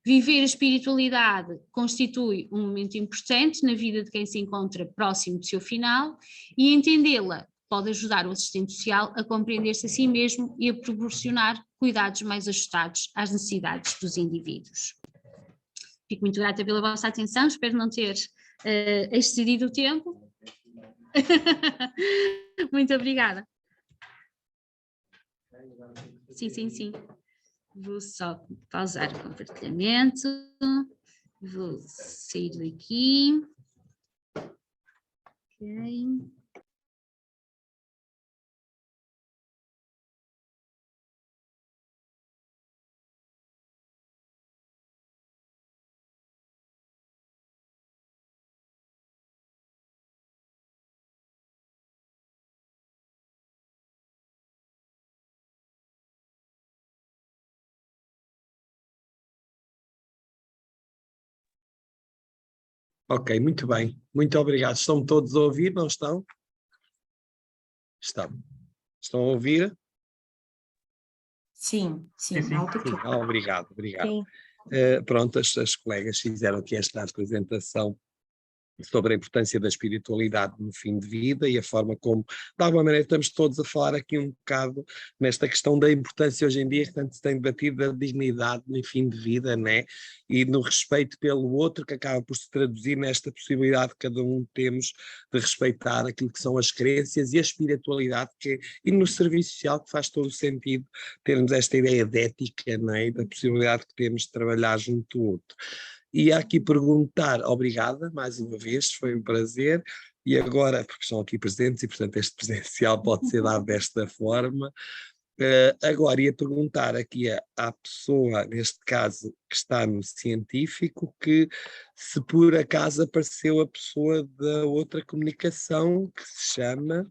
Viver a espiritualidade constitui um momento importante na vida de quem se encontra próximo do seu final, e entendê-la pode ajudar o assistente social a compreender-se a si mesmo e a proporcionar cuidados mais ajustados às necessidades dos indivíduos. Fico muito grata pela vossa atenção, espero não ter excedido o tempo. Muito obrigada. Sim. Vou só pausar o compartilhamento, vou sair daqui. Ok. Ok, muito bem. Muito obrigado. Estão todos a ouvir, não estão? Estão. Estão a ouvir? Sim. Obrigado. Sim. Pronto, as colegas fizeram aqui esta apresentação sobre a importância da espiritualidade no fim de vida e a forma como, de alguma maneira, estamos todos a falar aqui um bocado nesta questão da importância hoje em dia que tanto se tem debatido da dignidade no fim de vida, né? E no respeito pelo outro, que acaba por se traduzir nesta possibilidade que cada um temos de respeitar aquilo que são as crenças e a espiritualidade, e no serviço social que faz todo o sentido termos esta ideia de ética, né? E da possibilidade que temos de trabalhar junto do outro. E aqui perguntar, obrigada mais uma vez, foi um prazer, e agora, porque estão aqui presentes e portanto este presencial pode ser dado desta forma, agora ia perguntar aqui à pessoa, neste caso que está no científico, que se por acaso apareceu a pessoa da outra comunicação que se chama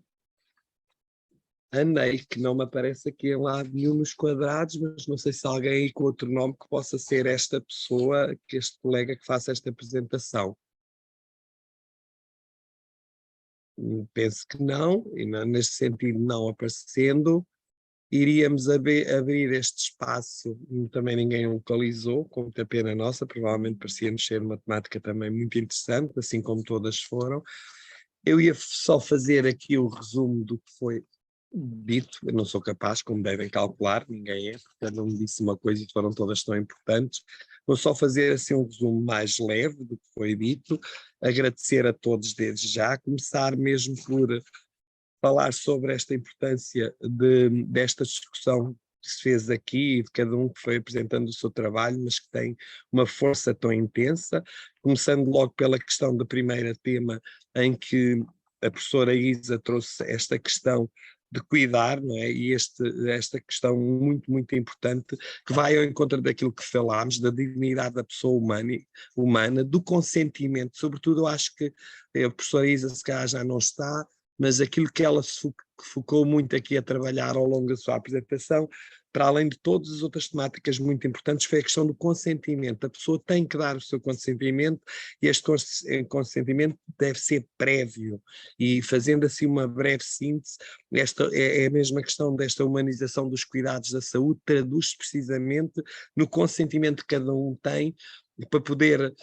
Andei, que não me aparece aqui em lado nenhum nos quadrados, mas não sei se há alguém aí com outro nome que possa ser esta pessoa, que este colega que faça esta apresentação. Penso que não, e neste sentido não aparecendo, iríamos abrir este espaço, também ninguém localizou, com muita pena nossa, provavelmente parecia-nos ser uma temática também muito interessante, assim como todas foram. Eu ia só fazer aqui o resumo do que foi dito, eu não sou capaz, como devem calcular, ninguém é, porque cada um disse uma coisa e foram todas tão importantes. Vou só fazer assim um resumo mais leve do que foi dito, agradecer a todos desde já, começar mesmo por falar sobre esta importância desta discussão que se fez aqui e de cada um que foi apresentando o seu trabalho, mas que tem uma força tão intensa, começando logo pela questão do primeiro tema, em que a professora Isa trouxe esta questão de cuidar, não é? E esta questão muito, muito importante, que vai ao encontro daquilo que falámos, da dignidade da pessoa humana, do consentimento, sobretudo eu acho que a professora Isa se calhar já não está, mas aquilo que ela focou muito aqui a trabalhar ao longo da sua apresentação, para além de todas as outras temáticas muito importantes, foi a questão do consentimento. A pessoa tem que dar o seu consentimento e este consentimento deve ser prévio. E fazendo assim uma breve síntese, esta é a mesma questão desta humanização dos cuidados da saúde, traduz-se precisamente no consentimento que cada um tem para poder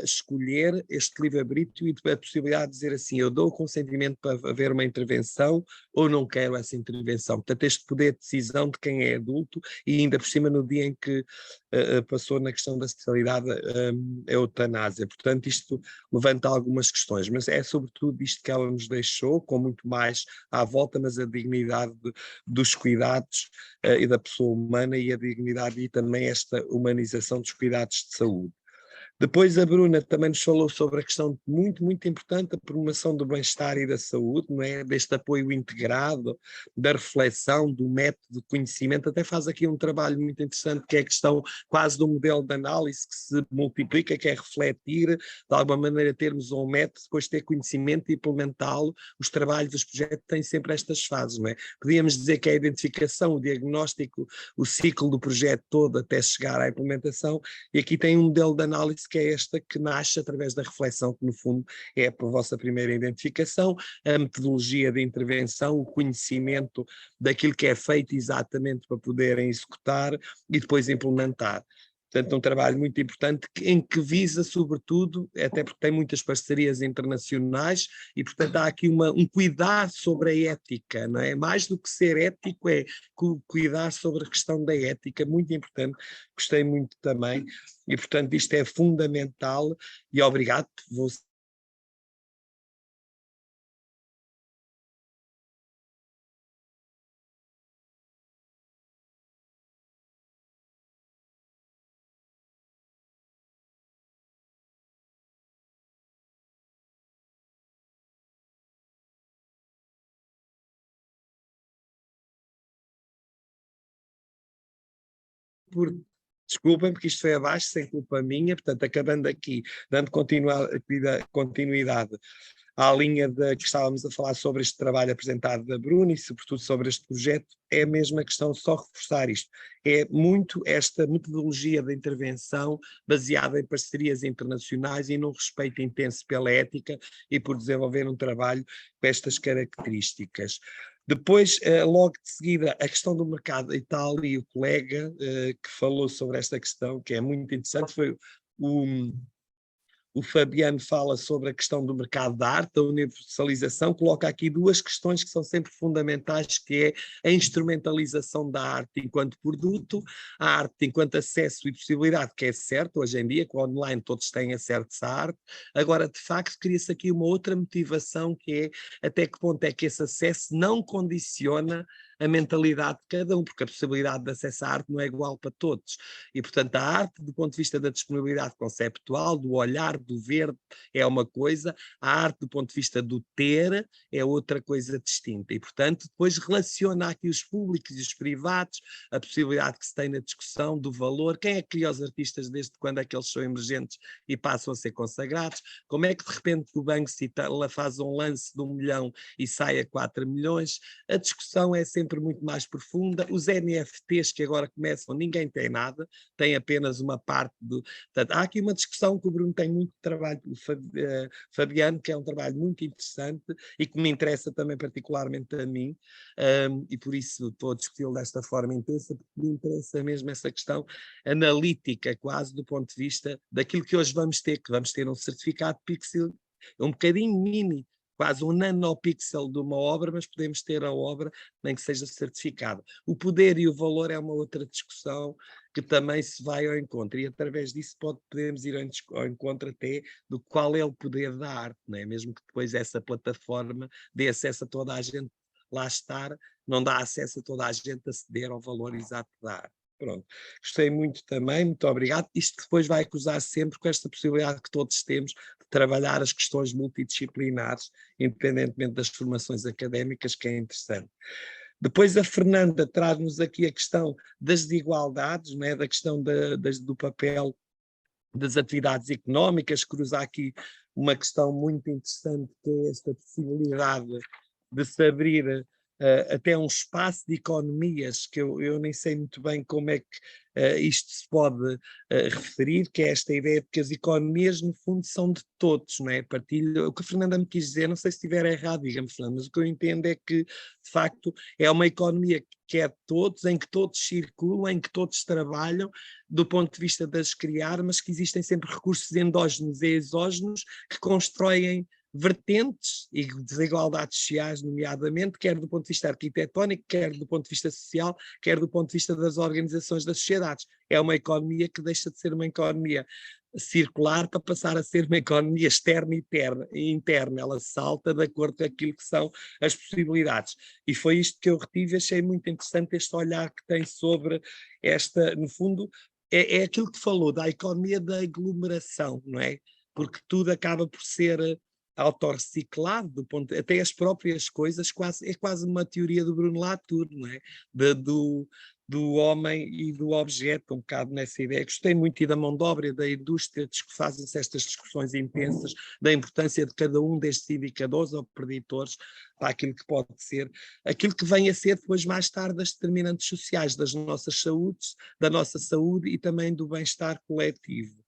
escolher este livre-arbítrio e a possibilidade de dizer assim, eu dou o consentimento para haver uma intervenção ou não quero essa intervenção. Portanto, este poder de decisão de quem é adulto e ainda por cima no dia em que passou na questão da especialidade a eutanásia. Portanto, isto levanta algumas questões, mas é sobretudo isto que ela nos deixou, com muito mais à volta, mas a dignidade dos cuidados e da pessoa humana e a dignidade e também esta humanização dos cuidados de saúde. Depois a Bruna também nos falou sobre a questão muito, muito importante, a promoção do bem-estar e da saúde, não é? Deste apoio integrado, da reflexão, do método de conhecimento, até faz aqui um trabalho muito interessante que é a questão quase do modelo de análise que se multiplica, que é refletir, de alguma maneira termos um método, depois ter conhecimento e implementá-lo. Os trabalhos, os projetos têm sempre estas fases, não é? Podíamos dizer que é a identificação, o diagnóstico, o ciclo do projeto todo até chegar à implementação, e aqui tem um modelo de análise que é esta que nasce através da reflexão, que no fundo é a vossa primeira identificação, a metodologia de intervenção, o conhecimento daquilo que é feito exatamente para poderem executar e depois implementar. Portanto, um trabalho muito importante em que visa, sobretudo, até porque tem muitas parcerias internacionais e, portanto, há aqui um cuidar sobre a ética, não é? Mais do que ser ético, é cuidar sobre a questão da ética, muito importante, gostei muito também, e, portanto, isto é fundamental e obrigado, vou desculpem, porque isto foi abaixo, sem culpa minha, portanto, acabando aqui, dando continuidade à linha que estávamos a falar sobre este trabalho apresentado da Bruna e, sobretudo, sobre este projeto, é a mesma questão, só reforçar isto. É muito esta metodologia de intervenção baseada em parcerias internacionais e num respeito intenso pela ética e por desenvolver um trabalho com estas características. Depois, logo de seguida, a questão do mercado, e está ali o colega que falou sobre esta questão, que é muito interessante, foi o Fabiano fala sobre a questão do mercado da arte, da universalização, coloca aqui duas questões que são sempre fundamentais, que é a instrumentalização da arte enquanto produto, a arte enquanto acesso e possibilidade, que é certo, hoje em dia, com o online todos têm acesso à arte, agora de facto cria-se aqui uma outra motivação, que é até que ponto é que esse acesso não condiciona a mentalidade de cada um, porque a possibilidade de acesso à arte não é igual para todos. E, portanto, a arte, do ponto de vista da disponibilidade conceptual, do olhar, do ver, é uma coisa, a arte, do ponto de vista do ter, é outra coisa distinta. E, portanto, depois relaciona aqui os públicos e os privados, a possibilidade que se tem na discussão do valor, quem é que cria os artistas, desde quando é que eles são emergentes e passam a ser consagrados, como é que de repente o Banco Citala faz um lance de 1 milhão e sai a 4 milhões, a discussão é sempre muito mais profunda, os NFTs que agora começam, ninguém tem nada, tem apenas uma parte do... Portanto, há aqui uma discussão que o Bruno tem muito trabalho, Fabiano, que é um trabalho muito interessante e que me interessa também particularmente a mim, e por isso estou a discuti-lo desta forma intensa, porque me interessa mesmo essa questão analítica, quase do ponto de vista daquilo que hoje vamos ter, que vamos ter um certificado Pixel, um bocadinho mini, quase um nanopixel de uma obra, mas podemos ter a obra nem que seja certificada. O poder e o valor é uma outra discussão que também se vai ao encontro, e através disso podemos ir ao encontro até do qual é o poder da arte, não é? Mesmo que depois essa plataforma dê acesso a toda a gente lá estar, não dá acesso a toda a gente a aceder ao valor exato da arte. Pronto, gostei muito também, muito obrigado. Isto depois vai cruzar sempre com esta possibilidade que todos temos de trabalhar as questões multidisciplinares, independentemente das formações académicas, que é interessante. Depois a Fernanda traz-nos aqui a questão das desigualdades, né, da questão do papel das atividades económicas, cruzar aqui uma questão muito interessante, que é esta possibilidade de se abrir até um espaço de economias, que eu nem sei muito bem como é que isto se pode referir, que é esta ideia de que as economias, no fundo, são de todos, não é? Partilho, o que a Fernanda me quis dizer, não sei se estiver errado, diga-me, Fernanda, mas o que eu entendo é que, de facto, é uma economia que é de todos, em que todos circulam, em que todos trabalham, do ponto de vista das criar, mas que existem sempre recursos endógenos e exógenos que constroem vertentes e desigualdades sociais, nomeadamente, quer do ponto de vista arquitetónico, quer do ponto de vista social, quer do ponto de vista das organizações das sociedades. É uma economia que deixa de ser uma economia circular para passar a ser uma economia externa e interna. Ela salta de acordo com aquilo que são as possibilidades. E foi isto que eu retive, achei muito interessante este olhar que tem sobre esta, no fundo, é aquilo que falou da economia da aglomeração, não é? Porque tudo acaba por ser autorreciclado, até as próprias coisas, é quase uma teoria do Bruno Latour, não é? Do homem e do objeto, um bocado nessa ideia. Gostei muito e da mão de obra, da indústria, que fazem-se estas discussões intensas, da importância de cada um destes indicadores ou preditores para aquilo que pode ser, aquilo que vem a ser depois mais tarde as determinantes sociais das nossas saúdes, da nossa saúde e também do bem-estar coletivo.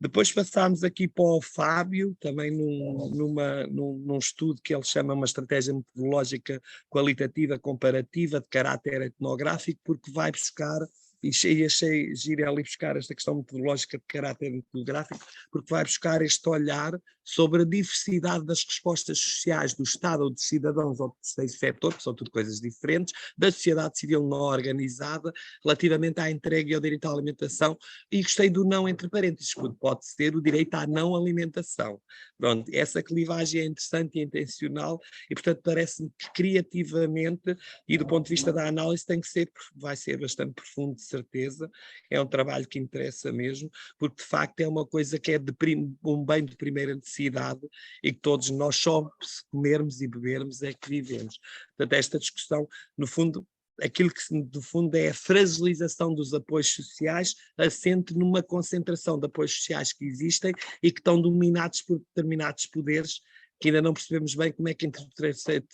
Depois passámos aqui para o Fábio, também num estudo que ele chama uma estratégia metodológica qualitativa comparativa de caráter etnográfico, porque vai buscar, e achei giro ali buscar esta questão metodológica de caráter etnográfico, porque vai buscar este olhar sobre a diversidade das respostas sociais do Estado ou dos cidadãos ou do terceiro setor, que são tudo coisas diferentes, da sociedade civil não organizada, relativamente à entrega e ao direito à alimentação, e gostei do não entre parênteses, porque pode ser o direito à não alimentação. Pronto, essa clivagem é interessante e intencional, e portanto parece-me que criativamente e do ponto de vista da análise vai ser bastante profundo, de certeza, é um trabalho que interessa mesmo, porque de facto é uma coisa que é um bem de primeira necessidade e que todos nós só se comermos e bebermos é que vivemos. Portanto, esta discussão, no fundo, aquilo que no fundo é a fragilização dos apoios sociais, assente numa concentração de apoios sociais que existem e que estão dominados por determinados poderes que ainda não percebemos bem como é que entre o terceiro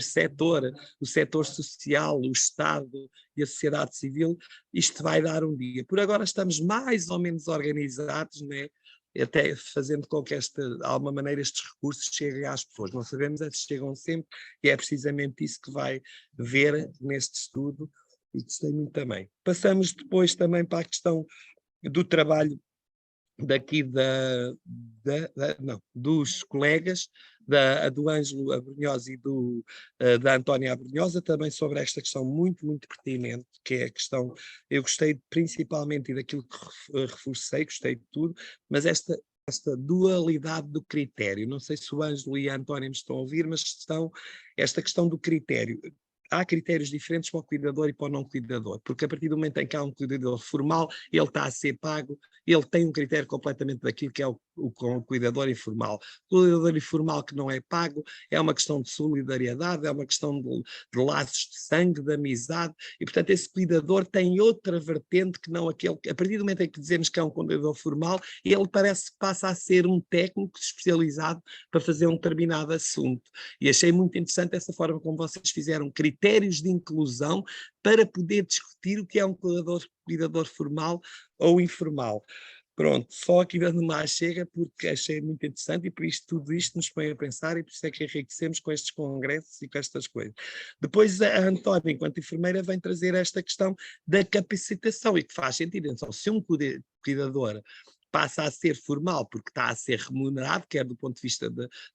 setor, o setor social, o Estado e a sociedade civil, isto vai dar um dia. Por agora estamos mais ou menos organizados, né? Até fazendo com que de alguma maneira estes recursos cheguem às pessoas. Não sabemos se chegam sempre, e é precisamente isso que vai ver neste estudo, e gostei muito também. Passamos depois também para a questão do trabalho daqui dos colegas, do Ângelo Abrunhosa e da Antónia Abrunhosa, também sobre esta questão muito, muito pertinente, que é a questão, eu gostei principalmente daquilo que reforcei, gostei de tudo, mas esta dualidade do critério, não sei se o Ângelo e a Antónia me estão a ouvir, mas esta questão do critério. Há critérios diferentes para o cuidador e para o não cuidador, porque a partir do momento em que há um cuidador formal, ele está a ser pago, ele tem um critério completamente daquilo que é o cuidador informal. O cuidador informal que não é pago é uma questão de solidariedade, é uma questão de laços de sangue, de amizade, e portanto esse cuidador tem outra vertente que não aquele, a partir do momento em que dizemos que é um cuidador formal, ele parece que passa a ser um técnico especializado para fazer um determinado assunto. E achei muito interessante essa forma como vocês fizeram critérios de inclusão para poder discutir o que é um cuidador formal ou informal. Pronto, só aqui dando mais chega, porque achei muito interessante e por isso tudo isto nos põe a pensar e por isso é que enriquecemos com estes congressos e com estas coisas. Depois a Antónia, enquanto enfermeira, vem trazer esta questão da capacitação e que faz sentido. Então, se um cuidador passa a ser formal porque está a ser remunerado, quer do ponto de vista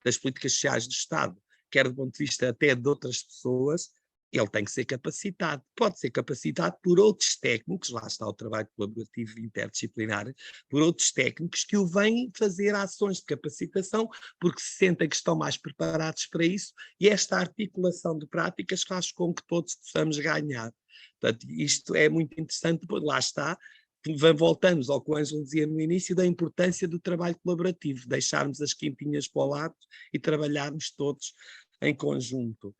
das políticas sociais do Estado, quer do ponto de vista até de outras pessoas, ele tem que ser capacitado. Pode ser capacitado por outros técnicos, lá está o trabalho colaborativo interdisciplinar, por outros técnicos que o vêm fazer ações de capacitação, porque se sentem que estão mais preparados para isso, e esta articulação de práticas faz com que todos possamos ganhar. Portanto, isto é muito interessante, lá está, voltamos ao que o Ângelo dizia no início, da importância do trabalho colaborativo, deixarmos as quintinhas para o lado e trabalharmos todos em conjunto.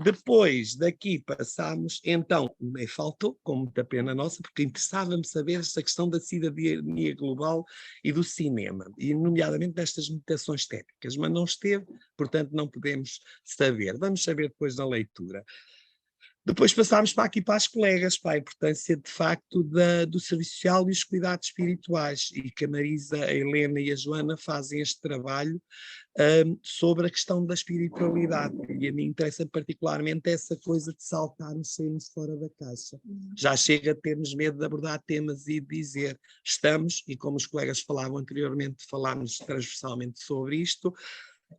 Depois daqui passámos, então, nem faltou, com muita pena nossa, porque interessava-me saber esta questão da cidadania global e do cinema, e nomeadamente destas mutações técnicas, mas não esteve, portanto não podemos saber. Vamos saber depois da leitura. Depois passámos para aqui para as colegas, para a importância de facto do serviço social e os cuidados espirituais, e que a Marisa, a Helena e a Joana fazem este trabalho sobre a questão da espiritualidade, e a mim interessa particularmente essa coisa de saltarmos, sairmos fora da caixa. Já chega a termos medo de abordar temas e dizer, estamos, e como os colegas falavam anteriormente, falámos transversalmente sobre isto,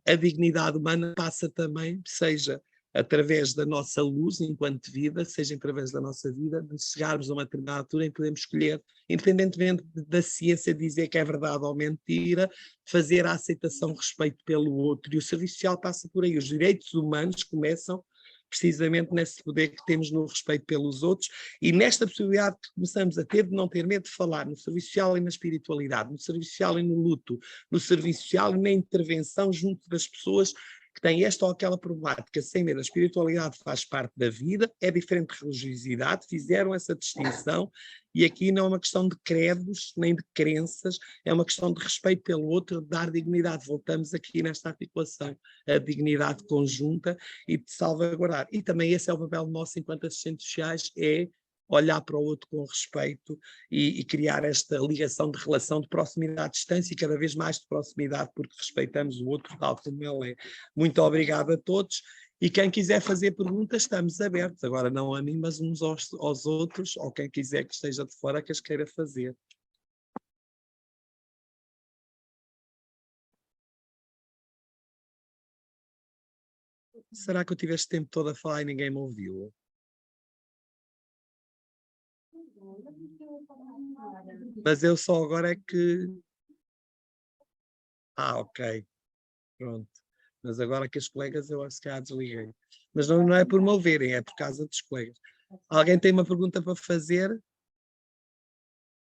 a dignidade humana passa também, seja através da nossa luz enquanto vida, seja através da nossa vida, de chegarmos a uma determinada altura em que podemos escolher, independentemente da ciência dizer que é verdade ou mentira, fazer a aceitação, respeito pelo outro, e o serviço social passa por aí. Os direitos humanos começam precisamente nesse poder que temos no respeito pelos outros, e nesta possibilidade que começamos a ter de não ter medo de falar no serviço social e na espiritualidade, no serviço social e no luto, no serviço social e na intervenção junto das pessoas que têm esta ou aquela problemática, sem medo. A espiritualidade faz parte da vida, é diferente de religiosidade, fizeram essa distinção, e aqui não é uma questão de credos, nem de crenças, é uma questão de respeito pelo outro, de dar dignidade. Voltamos aqui nesta articulação, a dignidade conjunta e de salvaguardar. E também esse é o papel nosso enquanto assistentes sociais, é olhar para o outro com respeito e criar esta ligação de relação de proximidade, distância, e cada vez mais de proximidade, porque respeitamos o outro tal como ele é. Muito obrigado a todos, e quem quiser fazer perguntas estamos abertos, agora não a mim, mas uns aos outros, ou quem quiser que esteja de fora que as queira fazer. Será que eu tive este tempo todo a falar e ninguém me ouviu? Mas eu só agora é que... ok, pronto. Mas agora que os colegas eu se calhar desliguei. Mas não é por me ouvirem, é por causa dos colegas. Alguém tem uma pergunta para fazer?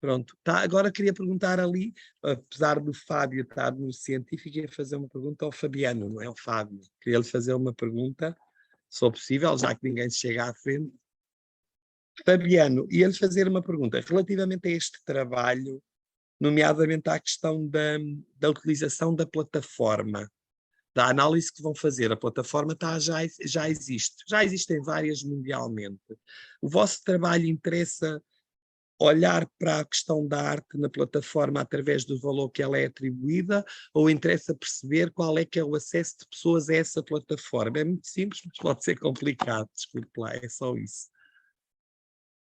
Pronto. Tá, agora queria perguntar ali, apesar do Fábio estar no científico, ia fazer uma pergunta ao Fabiano, não é ao Fábio. Queria-lhe fazer uma pergunta, se for possível, já que ninguém chega à frente. Fabiano, ia-lhe fazer uma pergunta relativamente a este trabalho, nomeadamente à questão da utilização da plataforma, da análise que vão fazer. A plataforma já existe, já existem várias mundialmente. O vosso trabalho interessa olhar para a questão da arte na plataforma através do valor que ela é atribuída, ou interessa perceber qual é que é o acesso de pessoas a essa plataforma? É muito simples, mas pode ser complicado, desculpe lá, é só isso.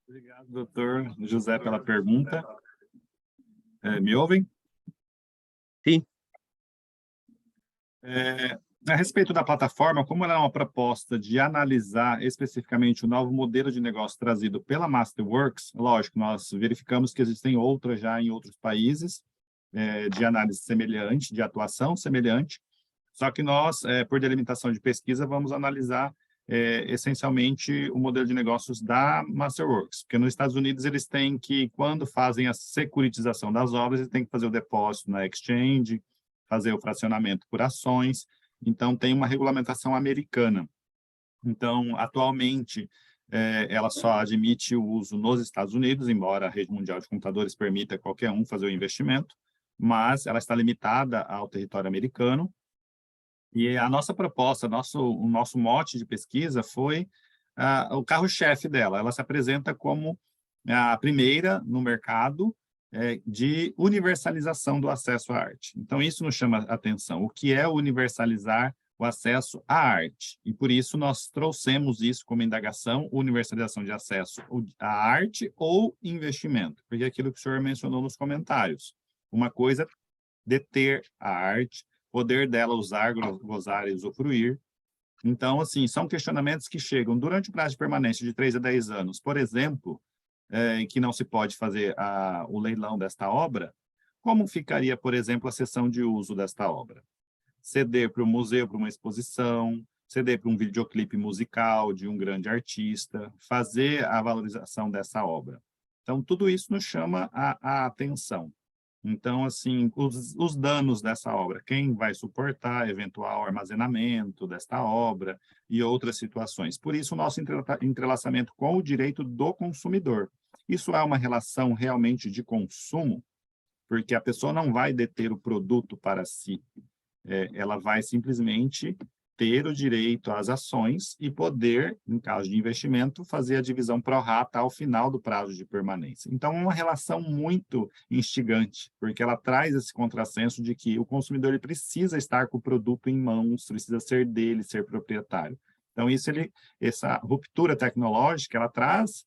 Obrigado, doutor José, pela pergunta. Me ouvem? Sim. A respeito da plataforma, como ela é uma proposta de analisar especificamente o novo modelo de negócio trazido pela Masterworks, lógico, nós verificamos que existem outras já em outros países, de análise semelhante, de atuação semelhante, só que nós, por delimitação de pesquisa, vamos analisar essencialmente o modelo de negócios da Masterworks, porque nos Estados Unidos eles têm que, quando fazem a securitização das obras, eles têm que fazer o depósito na exchange, fazer o fracionamento por ações, então tem uma regulamentação americana. Então, atualmente, ela só admite o uso nos Estados Unidos, embora a rede mundial de computadores permita qualquer um fazer o investimento, mas ela está limitada ao território americano. E a nossa proposta, o nosso mote de pesquisa foi o carro-chefe dela. Ela se apresenta como a primeira no mercado de universalização do acesso à arte. Então, isso nos chama a atenção. O que é universalizar o acesso à arte. E por isso nós trouxemos isso como indagação, universalização de acesso à arte ou investimento, porque é aquilo que o senhor mencionou nos comentários. Uma coisa é deter a arte, poder dela usar, gozar e usufruir. Então, assim, são questionamentos que chegam durante o prazo de permanência de 3 a 10 anos, por exemplo, em que não se pode fazer o leilão desta obra. Como ficaria, por exemplo, a cessão de uso desta obra? Ceder para o museu, para uma exposição, ceder para um videoclipe musical de um grande artista, fazer a valorização dessa obra. Então, tudo isso nos chama a atenção. Então, assim, os danos dessa obra, quem vai suportar eventual armazenamento desta obra e outras situações. Por isso, o nosso entrelaçamento com o direito do consumidor. Isso é uma relação realmente de consumo, porque a pessoa não vai deter o produto para si. Ela vai simplesmente ter o direito às ações e poder, em caso de investimento, fazer a divisão pro rata ao final do prazo de permanência. Então, é uma relação muito instigante, porque ela traz esse contrassenso de que o consumidor ele precisa estar com o produto em mãos, precisa ser dele, ser proprietário. Então, essa ruptura tecnológica, ela traz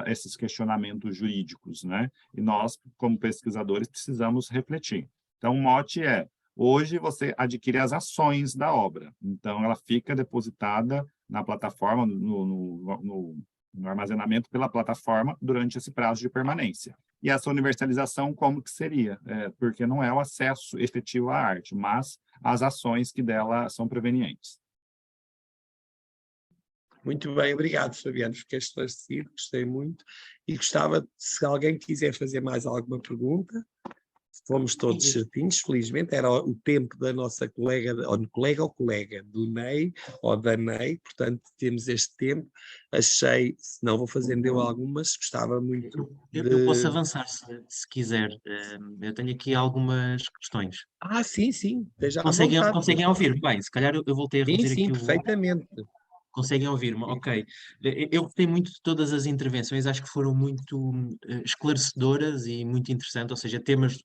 esses questionamentos jurídicos, né? E nós, como pesquisadores, precisamos refletir. Então, o mote é: hoje você adquire as ações da obra, então ela fica depositada na plataforma, no armazenamento pela plataforma durante esse prazo de permanência. E essa universalização como que seria? Porque não é o acesso efetivo à arte, mas as ações que dela são provenientes. Muito bem, obrigado, Fabiano, fiquei esclarecido, gostei muito. E gostava, se alguém quiser fazer mais alguma pergunta, fomos todos certinhos, felizmente, era o tempo da nossa colega, ou colega, do Ney, ou da Ney, portanto temos este tempo, achei, se não vou fazendo eu algumas, gostava muito Eu posso avançar, se quiser, eu tenho aqui algumas questões. Sim, esteja à vontade. Conseguem ouvir? Bem, se calhar eu voltei a reduzir aqui o volume. Perfeitamente. Conseguem ouvir-me? Ok. Eu gostei muito de todas as intervenções, acho que foram muito esclarecedoras e muito interessantes, ou seja, temas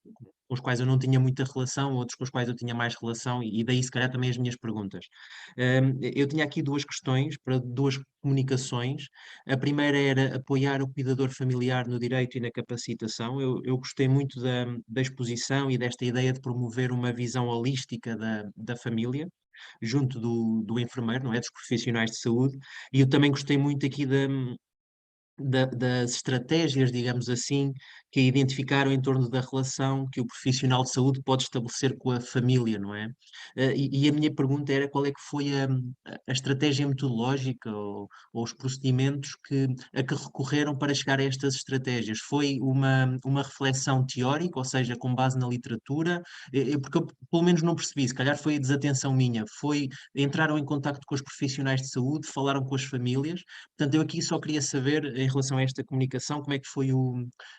com os quais eu não tinha muita relação, outros com os quais eu tinha mais relação, e daí se calhar também as minhas perguntas. Eu tinha aqui duas questões para duas comunicações. A primeira era apoiar o cuidador familiar no direito e na capacitação. Eu gostei muito da exposição e desta ideia de promover uma visão holística da família, junto do enfermeiro, não é? Dos profissionais de saúde, e eu também gostei muito aqui das estratégias, digamos assim, que identificaram em torno da relação que o profissional de saúde pode estabelecer com a família, não é? E a minha pergunta era qual é que foi a estratégia metodológica ou os procedimentos a que recorreram para chegar a estas estratégias? Foi uma reflexão teórica, ou seja, com base na literatura? Porque eu, pelo menos, não percebi, se calhar foi a desatenção minha, entraram em contacto com os profissionais de saúde, falaram com as famílias. Portanto, eu aqui só queria saber, em relação a esta comunicação, como é que foi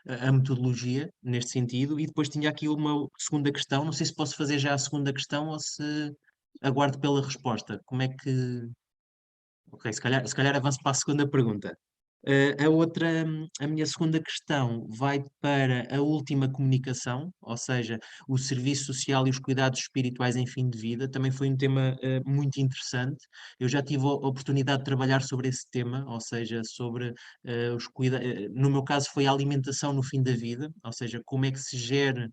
a metodologia neste sentido, e depois tinha aqui uma segunda questão, não sei se posso fazer já a segunda questão ou se aguardo pela resposta. Como é que... Ok, se calhar avanço para a segunda pergunta. A minha segunda questão vai para a última comunicação, ou seja, o serviço social e os cuidados espirituais em fim de vida. Também foi um tema muito interessante. Eu já tive a oportunidade de trabalhar sobre esse tema, ou seja, sobre os cuidados. No meu caso, foi a alimentação no fim da vida, ou seja, como é que se gera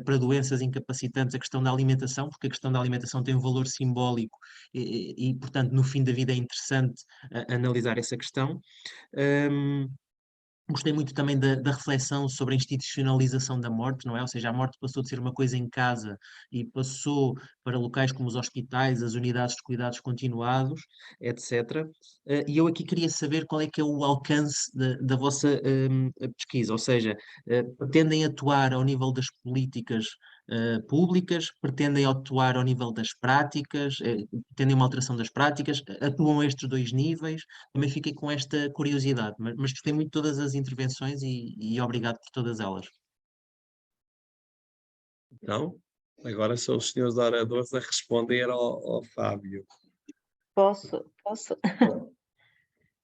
para doenças incapacitantes a questão da alimentação, porque a questão da alimentação tem um valor simbólico e portanto, no fim da vida é interessante analisar essa questão. Gostei muito também da reflexão sobre a institucionalização da morte, não é? Ou seja, a morte passou de ser uma coisa em casa e passou para locais como os hospitais, as unidades de cuidados continuados, etc. E eu aqui queria saber qual é que é o alcance da vossa pesquisa, ou seja, pretendem atuar ao nível das políticas públicas, pretendem atuar ao nível das práticas, pretendem uma alteração das práticas, atuam a estes dois níveis? Também fiquei com esta curiosidade, mas gostei muito de todas as intervenções e obrigado por todas elas. Então, agora são os senhores oradores a responder ao Fábio. Posso?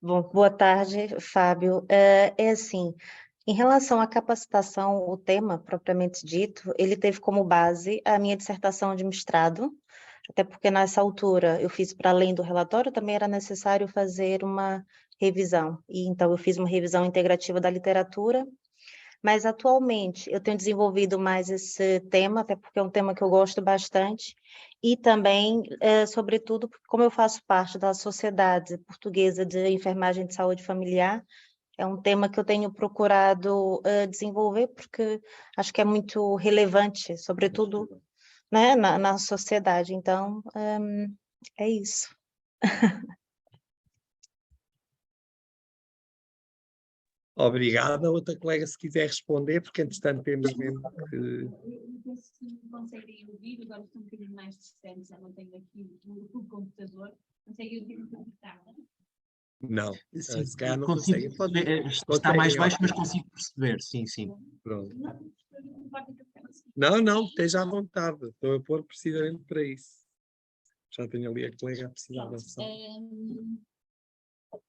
Bom, boa tarde, Fábio. É assim, em relação à capacitação, o tema propriamente dito, ele teve como base a minha dissertação de mestrado, até porque nessa altura eu fiz para além do relatório, também era necessário fazer uma revisão, e então eu fiz uma revisão integrativa da literatura, mas atualmente eu tenho desenvolvido mais esse tema, até porque é um tema que eu gosto bastante, e também, sobretudo, como eu faço parte da Sociedade Portuguesa de Enfermagem de Saúde Familiar, é um tema que eu tenho procurado desenvolver, porque acho que é muito relevante, sobretudo, né, na sociedade. Então, é isso. Obrigada. Outra colega, se quiser responder, porque entretanto temos mesmo que... Não sei se conseguem ouvir, agora estou um bocadinho mais distante, já não tenho aqui o computador. Conseguem ouvir o computador? Não, Sim, se calhar não consigo conseguem. perceber, está mais baixo, mas consigo perceber, sim, sim. Pronto. Não, esteja à vontade. Estou a pôr precisamente para isso. Já tenho ali a colega a precisar da opção.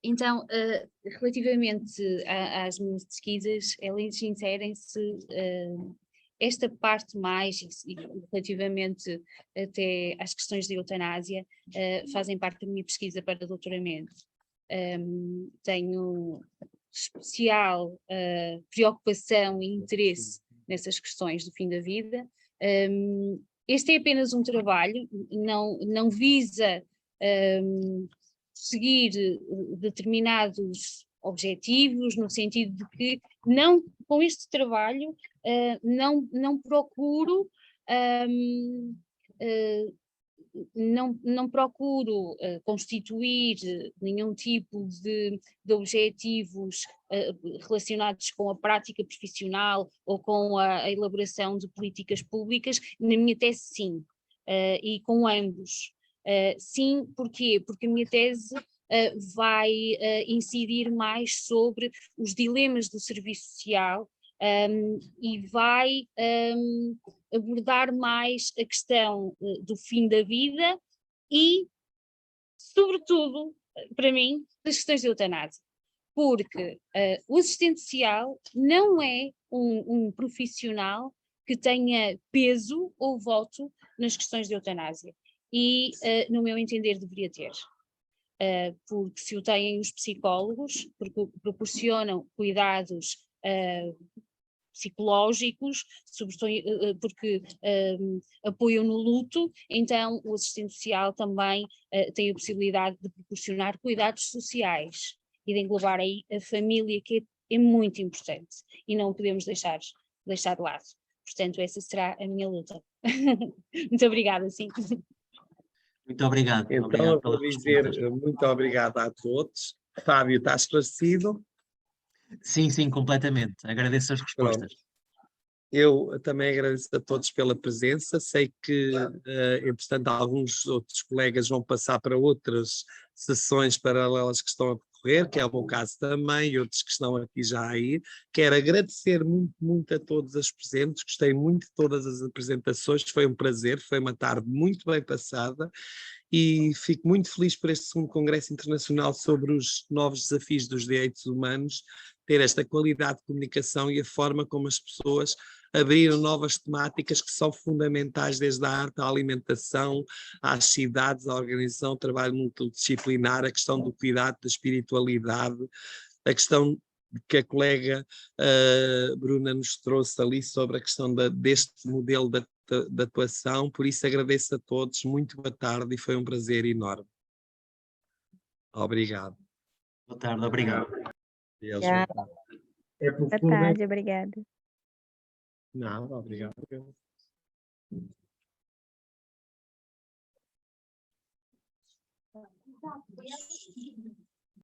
Então, relativamente às minhas pesquisas, elas inserem-se esta parte mais, e relativamente até às questões de eutanásia, fazem parte da minha pesquisa para doutoramento. Tenho especial preocupação e interesse nessas questões do fim da vida. Este é apenas um trabalho, não visa seguir determinados objetivos, no sentido de que não, com este trabalho não procuro não procuro constituir nenhum tipo de objetivos relacionados com a prática profissional ou com a elaboração de políticas públicas. Na minha tese, sim, e com ambos. Sim, porquê? Porque a minha tese vai incidir mais sobre os dilemas do serviço social e vai abordar mais a questão do fim da vida e, sobretudo, para mim, das questões de eutanásia. Porque o assistente social não é um profissional que tenha peso ou voto nas questões de eutanásia. E, no meu entender, deveria ter. Porque se o têm os psicólogos, porque proporcionam cuidados psicológicos, sobretudo porque apoiam no luto, então o assistente social também tem a possibilidade de proporcionar cuidados sociais e de englobar aí a família, que é muito importante e não podemos deixar de lado. Portanto, essa será a minha luta. Muito obrigada, sim. Muito obrigado. Então, obrigado eu vou dizer muito obrigado a todos. Fábio, está esclarecido? Sim, completamente. Agradeço as respostas. Pronto. Eu também agradeço a todos pela presença. Sei que, entretanto, alguns outros colegas vão passar para outras sessões paralelas que estão a decorrer, que é o meu caso também, e outros que estão aqui já a ir. Quero agradecer muito, muito a todos os presentes. Gostei muito de todas as apresentações. Foi um prazer, foi uma tarde muito bem passada. E fico muito feliz por este segundo Congresso Internacional sobre os novos desafios dos direitos humanos, ter esta qualidade de comunicação e a forma como as pessoas abriram novas temáticas que são fundamentais, desde a arte à alimentação, às cidades, à organização, ao trabalho multidisciplinar, a questão do cuidado, da espiritualidade, a questão que a colega Bruna nos trouxe ali sobre a questão deste modelo de atuação. Por isso agradeço a todos, muito boa tarde e foi um prazer enorme. Obrigado. Boa tarde, obrigado. Boa tarde, obrigada. Não, obrigado.